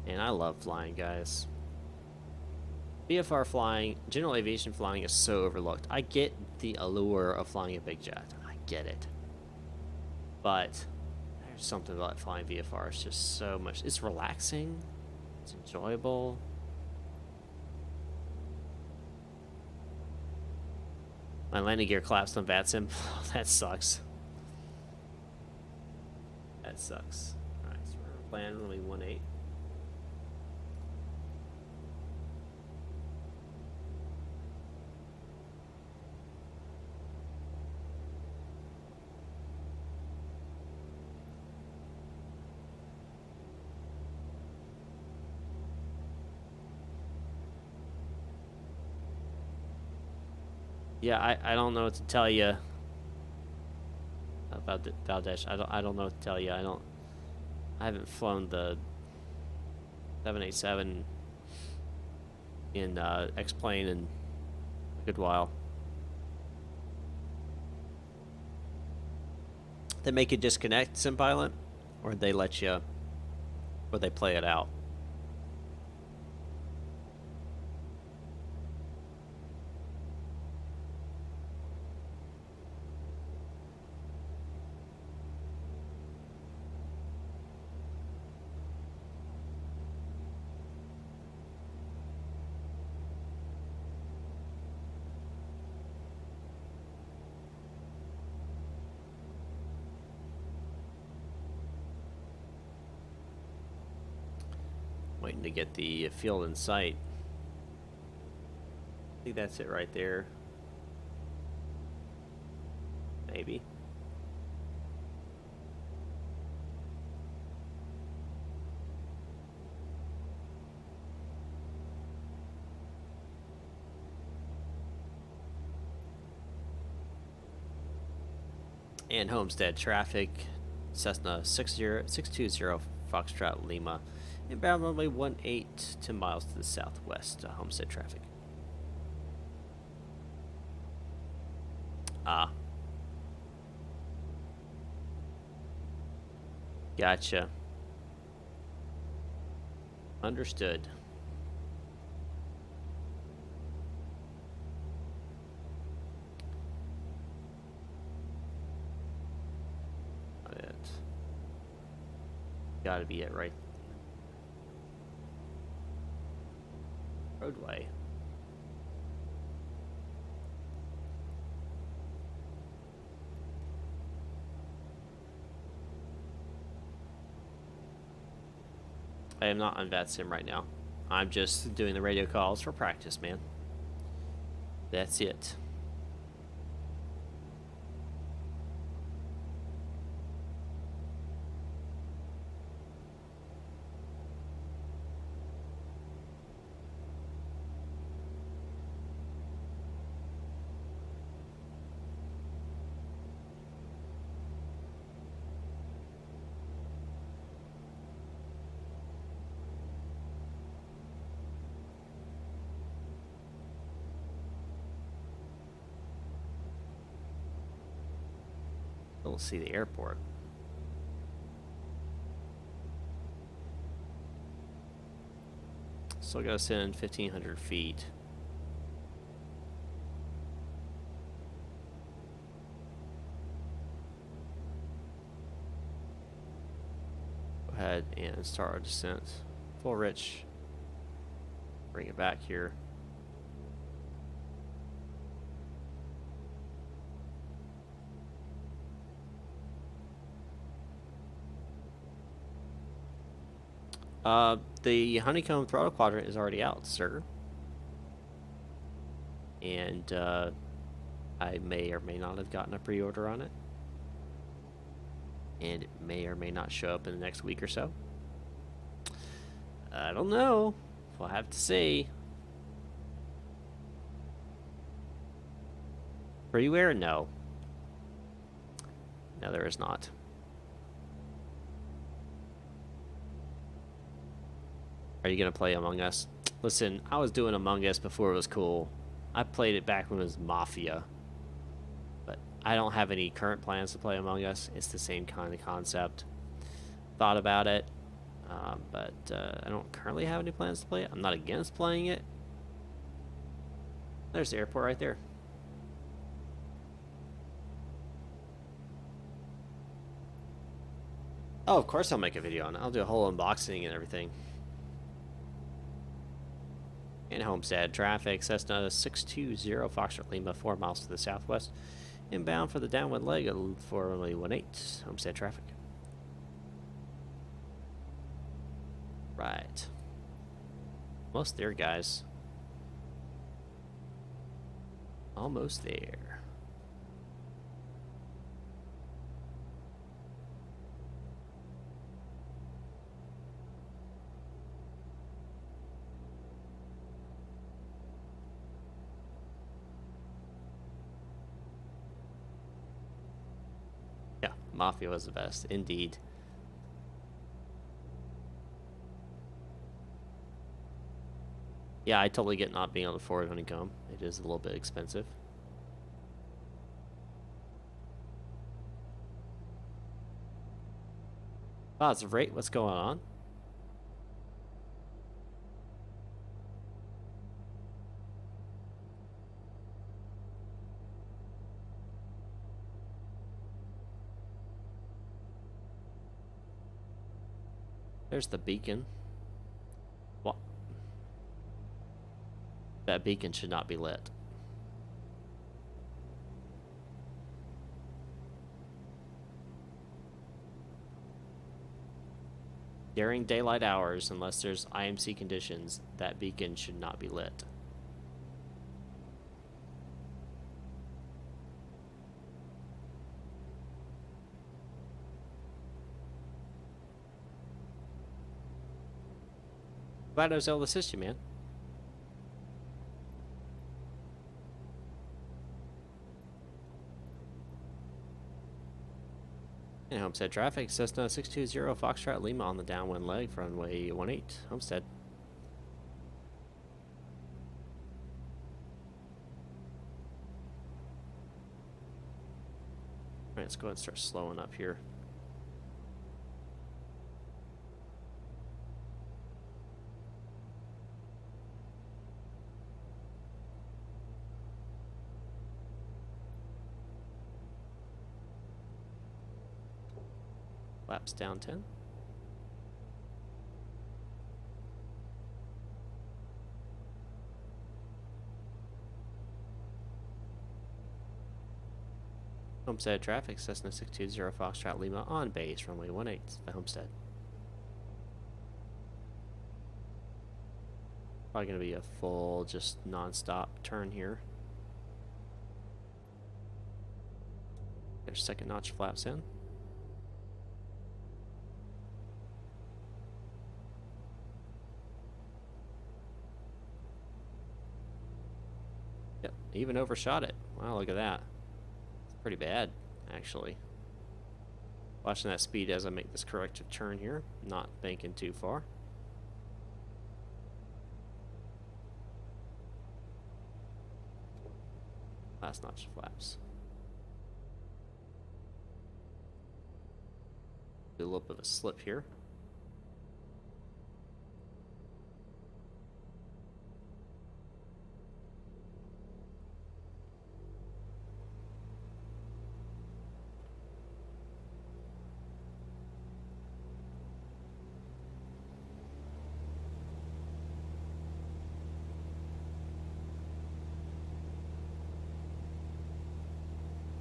And I love flying, guys. VFR flying, general aviation flying is so overlooked. I get the allure of flying a big jet. I get it. But there's something about flying VFR. It's just so much. It's relaxing. It's enjoyable. My landing gear collapsed on VATSIM. That sucks. That sucks. Alright, so we're landing only 1.8. Yeah, I don't know what to tell you about the Valdesh. I don't know what to tell you. I haven't flown the 787 in X-plane in a good while. They make you disconnect SimPilot, or they let you, or they play it out. Waiting to get the field in sight. I think that's it right there. Maybe. And Homestead traffic. Cessna 620 Foxtrot Lima. Inbound runway 18, 10 miles to the southwest. Homestead traffic. Ah. Gotcha. Understood. It. Gotta be it, right? Roadway. I am not on VATSIM right now. I'm just doing the radio calls for practice, man. That's it. Don't see the airport. Still gotta send 1,500 feet. Go ahead and start our descent. Full rich. Bring it back here. The honeycomb throttle quadrant is already out, sir. And I may or may not have gotten a pre-order on it. And it may or may not show up in the next week or so. I don't know. We'll have to see. Freeware? No. No, there is not. Are you going to play Among Us? Listen, I was doing Among Us before it was cool. I played it back when it was Mafia. But I don't have any current plans to play Among Us. It's the same kind of concept. Thought about it. But I don't currently have any plans to play it. I'm not against playing it. There's the airport right there. Oh, of course I'll make a video on it. I'll do a whole unboxing and everything. And Homestead traffic, Cessna 620 Foxtrot Lima, 4 miles to the southwest. Inbound for the downwind leg at 418, Homestead traffic. Right. Almost there, guys. Almost there. Yeah, Mafia was the best, indeed. Yeah, I totally get not being able to afford honeycomb. It is a little bit expensive. Positive rate, what's going on? There's the beacon. What? That beacon should not be lit. During daylight hours, unless there's IMC conditions, that beacon should not be lit. Glad I was able to assist you, man. And Homestead traffic, Cessna 620 Foxtrot Lima on the downwind leg for runway 18, Homestead. Alright, let's go ahead and start slowing up here. Laps down 10. Homestead traffic, Cessna 620 Foxtrot Lima on base, runway 18, the Homestead. Probably going to be a full, just non-stop turn here. There's second notch flaps in. Yep, even overshot it. Wow, look at that. It's pretty bad, actually. Watching that speed as I make this corrective turn here. Not banking too far. Last notch flaps. Do a little bit of a slip here.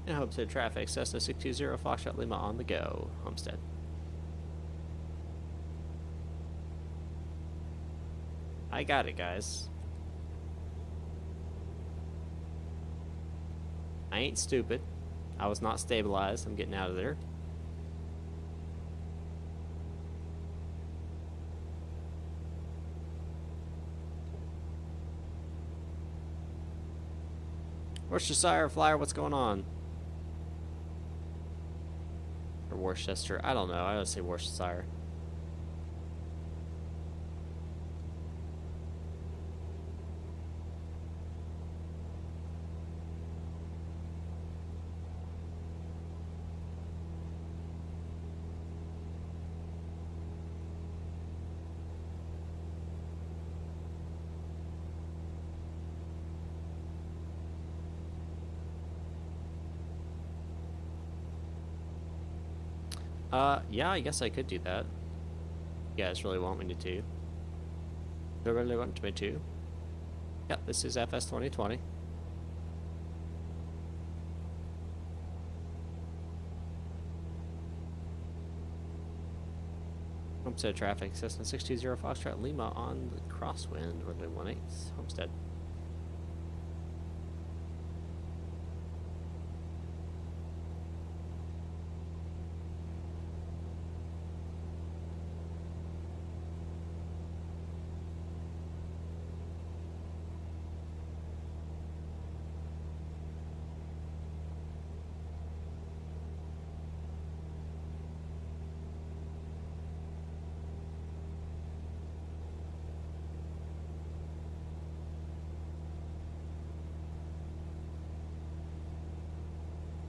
And Homestead traffic, Cessna 620 Foxtrot Lima on the go. Homestead. I got it, guys. I ain't stupid. I was not stabilized. I'm getting out of there. Worcestershire Flyer, what's going on? Or Worcester, I don't know. I would say Worcestershire. Yeah, I guess I could do that. You guys really want me to? They really want me to? Yeah, this is FS 2020. Homestead traffic, Cessna 620 Foxtrot Lima on the crosswind, runway 18, Homestead.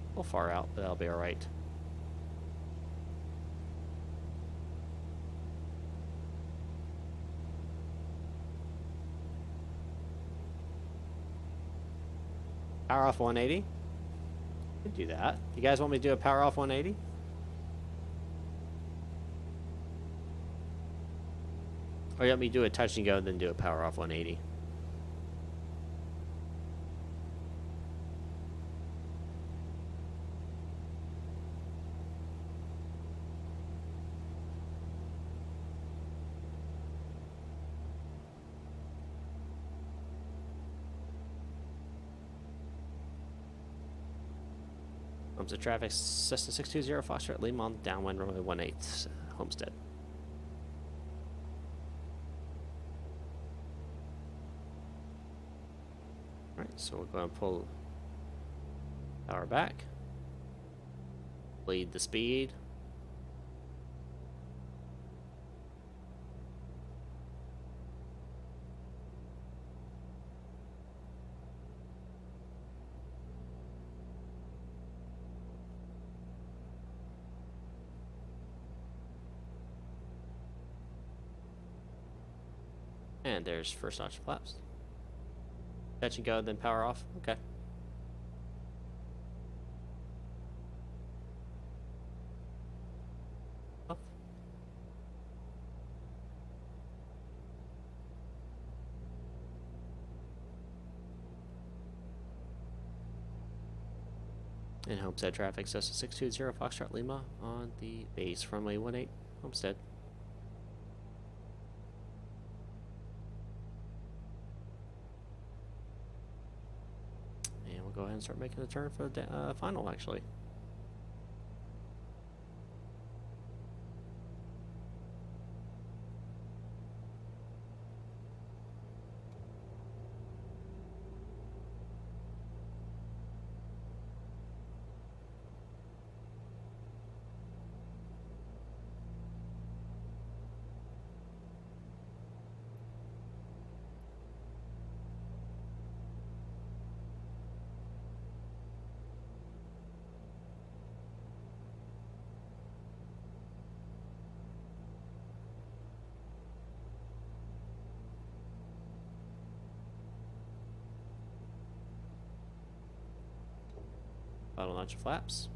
A little far out, but that'll be alright. Power off 180? Could do that. You guys want me to do a power off 180? Or you want me to do a touch and go, then do a power off 180? Comes the traffic, Cessna 620 Foxtrot Lima on downwind runway 18, Homestead. Alright, so we're going to pull power back, lead the speed. And there's first notch flaps. Touch and go, then power off. Okay. Off. And Homestead traffic, Cessna 620 Foxtrot Lima on the base runway 18, Homestead. we'll go ahead and start making the turn for the final, actually. Final notch of flaps.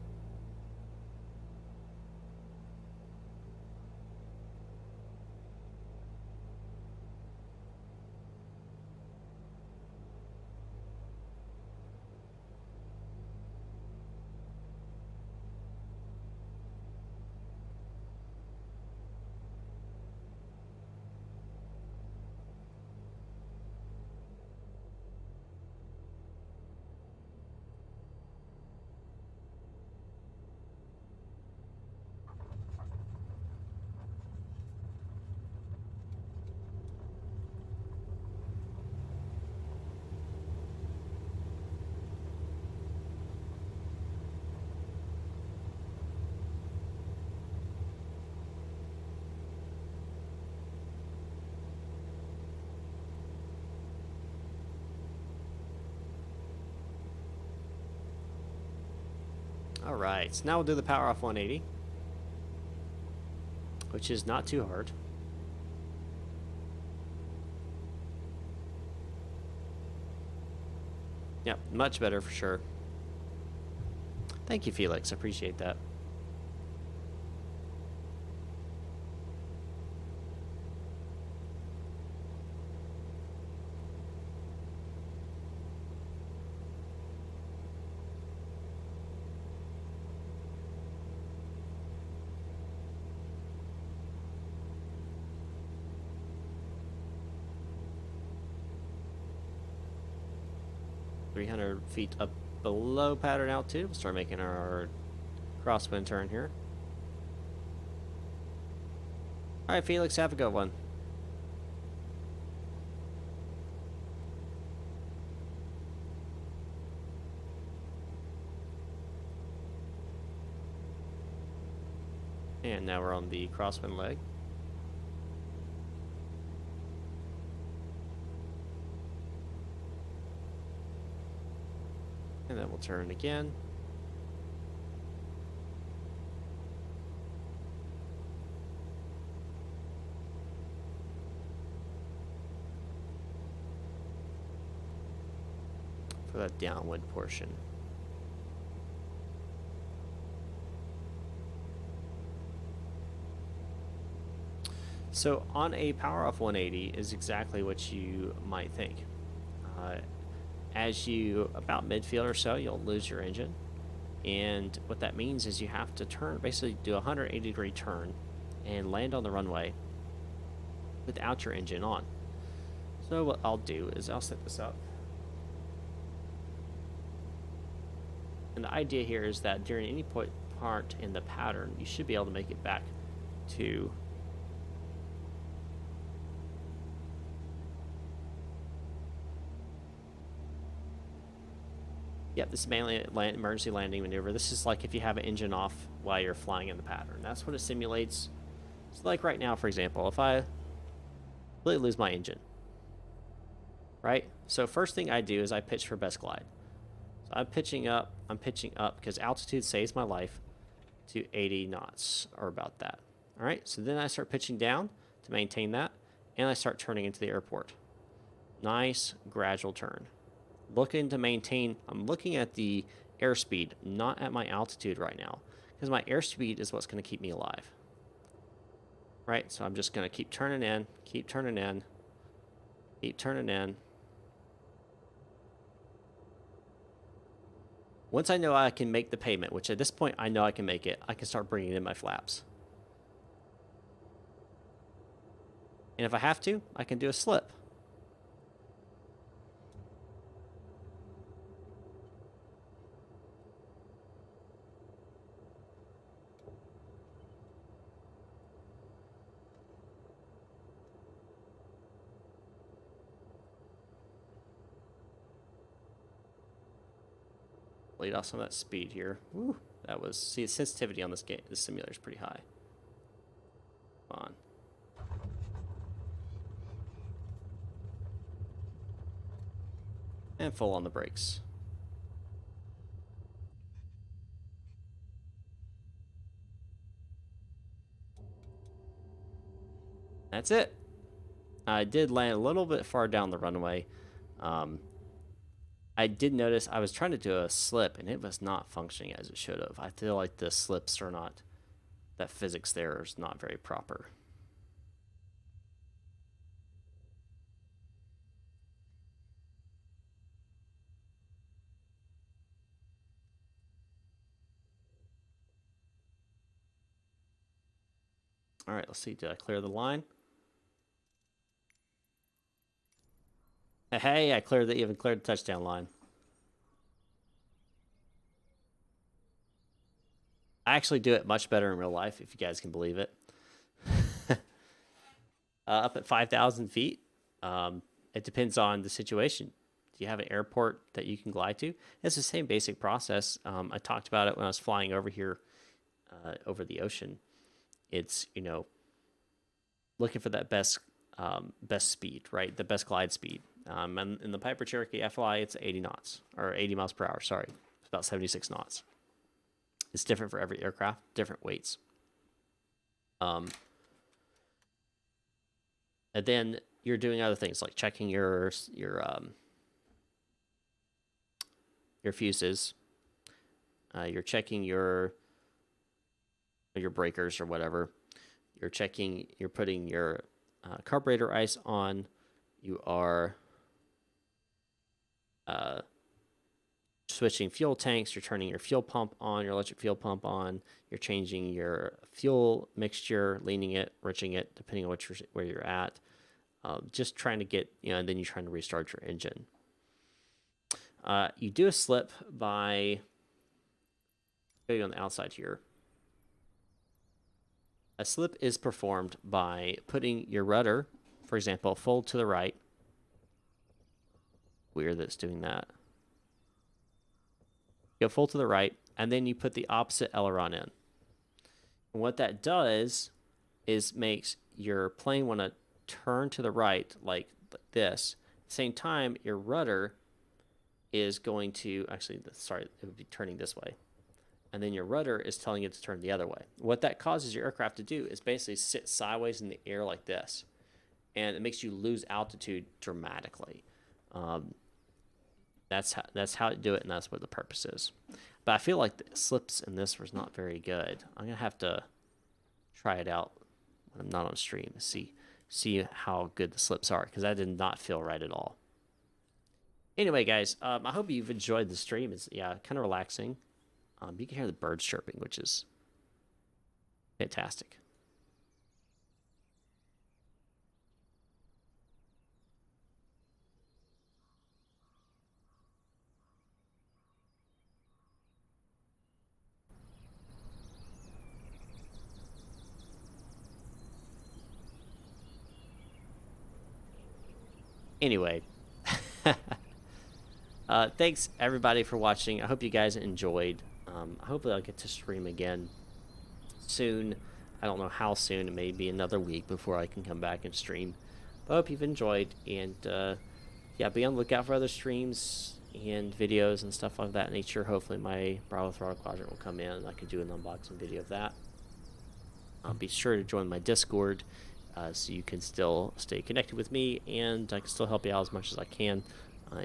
All right, so now we'll do the power off 180, which is not too hard. Yep, much better for sure. Thank you, Felix. I appreciate that. .300 feet up below pattern altitude. We'll start making our crosswind turn here. All right, Felix, have a good one. And now we're on the crosswind leg. And then we'll turn again. For that downwind portion. So on a power off 180 is exactly what you might think. As you, about midfield or so, you'll lose your engine. And what that means is you have to turn, basically do a 180-degree turn and land on the runway without your engine on. So what I'll do is I'll set this up. And the idea here is that during any part in the pattern, you should be able to make it back to Yep, this is mainly an emergency landing maneuver. This is like if you have an engine off while you're flying in the pattern. That's what it simulates. So like right now, for example, if I really lose my engine, right? So first thing I do is I pitch for best glide. So I'm pitching up because altitude saves my life to 80 knots or about that. All right, so then I start pitching down to maintain that, and I start turning into the airport. Nice gradual turn. Looking to maintain, I'm looking at the airspeed, not at my altitude right now, because my airspeed is what's going to keep me alive. Right, so I'm just going to keep turning in, keep turning in, keep turning in. Once I know I can make the pavement, which at this point I know I can make it, I can start bringing in my flaps. And if I have to, I can do a slip. Bleed off some of that speed here. Woo, that was, see, the sensitivity on this game, this simulator is pretty high. Come on. And full on the brakes. That's it. I did land a little bit far down the runway. I did notice I was trying to do a slip and it was not functioning as it should have. I feel like the slips are not, that physics there is not very proper. All right, let's see. Did I clear the line? Hey, I even cleared the touchdown line. I actually do it much better in real life, if you guys can believe it. Up at 5,000 feet, it depends on the situation. Do you have an airport that you can glide to? It's the same basic process. I talked about it when I was flying over here, over the ocean. It's, you know, looking for that best speed, right? The best glide speed. And in the Piper Cherokee FLI, it's 80 knots, or 80 miles per hour, sorry. It's about 76 knots. It's different for every aircraft, different weights. And then you're doing other things like checking your fuses. You're checking your breakers or whatever. You're putting your carburetor ice on. You are switching fuel tanks. You're turning your fuel pump on, your electric fuel pump on. You're changing your fuel mixture, leaning it, rinsing it, depending on where you're at. Just trying to get, and then you're trying to restart your engine. You do a slip by going on the outside here. A slip is performed by putting your rudder, for example, full to the right. Weird that it's doing that. Go full to the right, and then you put the opposite aileron in. And what that does is makes your plane want to turn to the right like this. At the same time, your rudder is going to, actually, sorry, it would be turning this way. And then your rudder is telling it to turn the other way. What that causes your aircraft to do is basically sit sideways in the air like this. And it makes you lose altitude dramatically. That's how to do it, and that's what the purpose is. But I feel like the slips in this was not very good. I'm going to have to try it out when I'm not on stream to see how good the slips are, because that did not feel right at all. Anyway, guys, I hope you've enjoyed the stream. It's, kind of relaxing. You can hear the birds chirping, which is fantastic. Anyway, thanks everybody for watching. I hope you guys enjoyed. Hopefully I'll get to stream again soon. I don't know how soon. It may be another week before I can come back and stream. But I hope you've enjoyed, and be on the lookout for other streams and videos and stuff of that nature. Hopefully my Bravo Throttle Quadrant will come in and I can do an unboxing video of that. Be sure to join my Discord so you can still stay connected with me, and I can still help you out as much as I can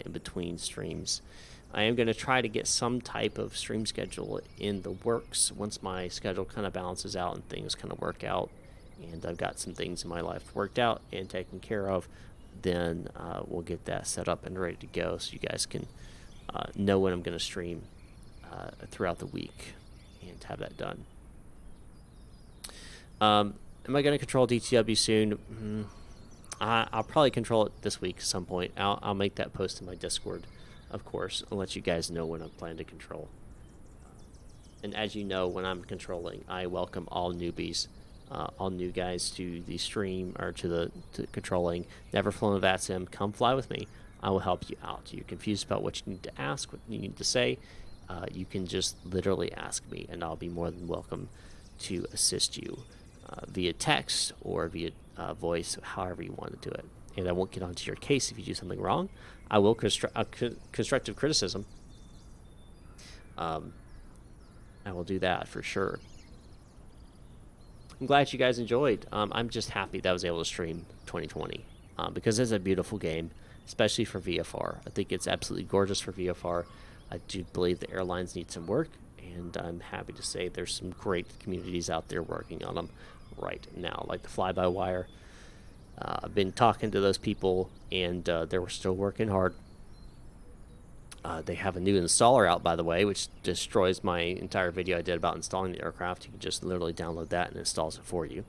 in between streams. I am going to try to get some type of stream schedule in the works once my schedule kind of balances out and things kind of work out, and I've got some things in my life worked out and taken care of. Then we'll get that set up and ready to go so you guys can know when I'm going to stream throughout the week and have that done. Am I going to control DTW soon? I'll probably control it this week at some point. I'll make that post in my Discord, of course, and let you guys know when I'm planning to control. And as you know, when I'm controlling, I welcome all newbies, all new guys to the stream or to controlling. Never flown a VATSIM, come fly with me. I will help you out. You're confused about what you need to ask, what you need to say. you can just literally ask me, and I'll be more than welcome to assist you via text or via voice, however you want to do it. And I won't get onto your case if you do something wrong. I will constructive criticism. I will do that for sure. I'm glad you guys enjoyed. I'm just happy that I was able to stream 2020 because it's a beautiful game, especially for VFR. I think it's absolutely gorgeous for VFR. I do believe the airlines need some work, and I'm happy to say there's some great communities out there working on them right now, like the fly-by-wire. I've been talking to those people, and they were still working hard. They have a new installer out, by the way, which destroys my entire video I did about installing the aircraft. You can just literally download that and it installs it for you.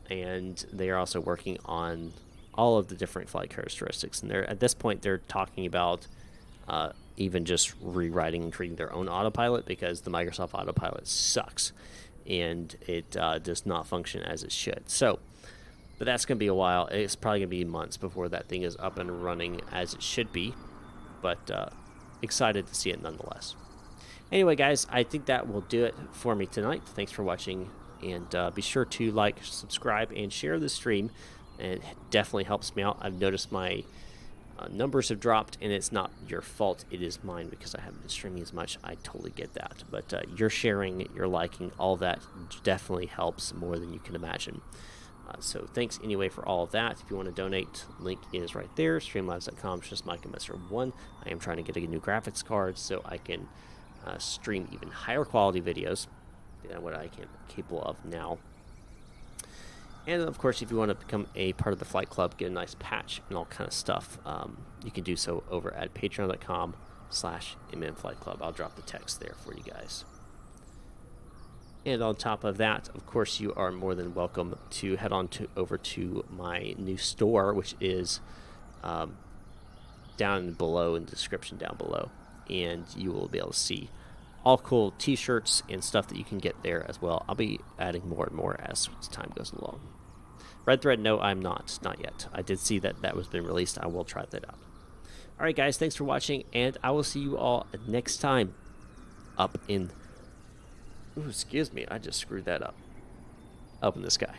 And they are also working on all of the different flight characteristics. And at this point, they're talking about even just rewriting and creating their own autopilot, because the Microsoft autopilot sucks and it does not function as it should. So, but that's going to be a while. It's probably going to be months before that thing is up and running as it should be. But excited to see it nonetheless. Anyway, guys, I think that will do it for me tonight. Thanks for watching, and be sure to like, subscribe, and share the stream. It definitely helps me out. I've noticed my numbers have dropped, and it's not your fault. It is mine because I haven't been streaming as much. I totally get that. But your sharing, your liking, all that definitely helps more than you can imagine. So thanks anyway for all of that. If you want to donate, link is right there, streamlabs.com, just Mike and Messer 1. I am trying to get a new graphics card so I can stream even higher quality videos than what I am capable of now. And of course, if you want to become a part of the Flight Club, get a nice patch and all kind of stuff, you can do so over at patreon.com/MNFlightClub. I'll drop the text there for you guys. And on top of that, of course, you are more than welcome to head on over to my new store, which is down below in the description down below. And you will be able to see all cool t-shirts and stuff that you can get there as well. I'll be adding more and more as time goes along. Red Thread, no, I'm not yet. I did see that was been released. I will try that out. All right, guys, thanks for watching, and I will see you all next time up in... Ooh, excuse me, I just screwed that up. Up in the sky.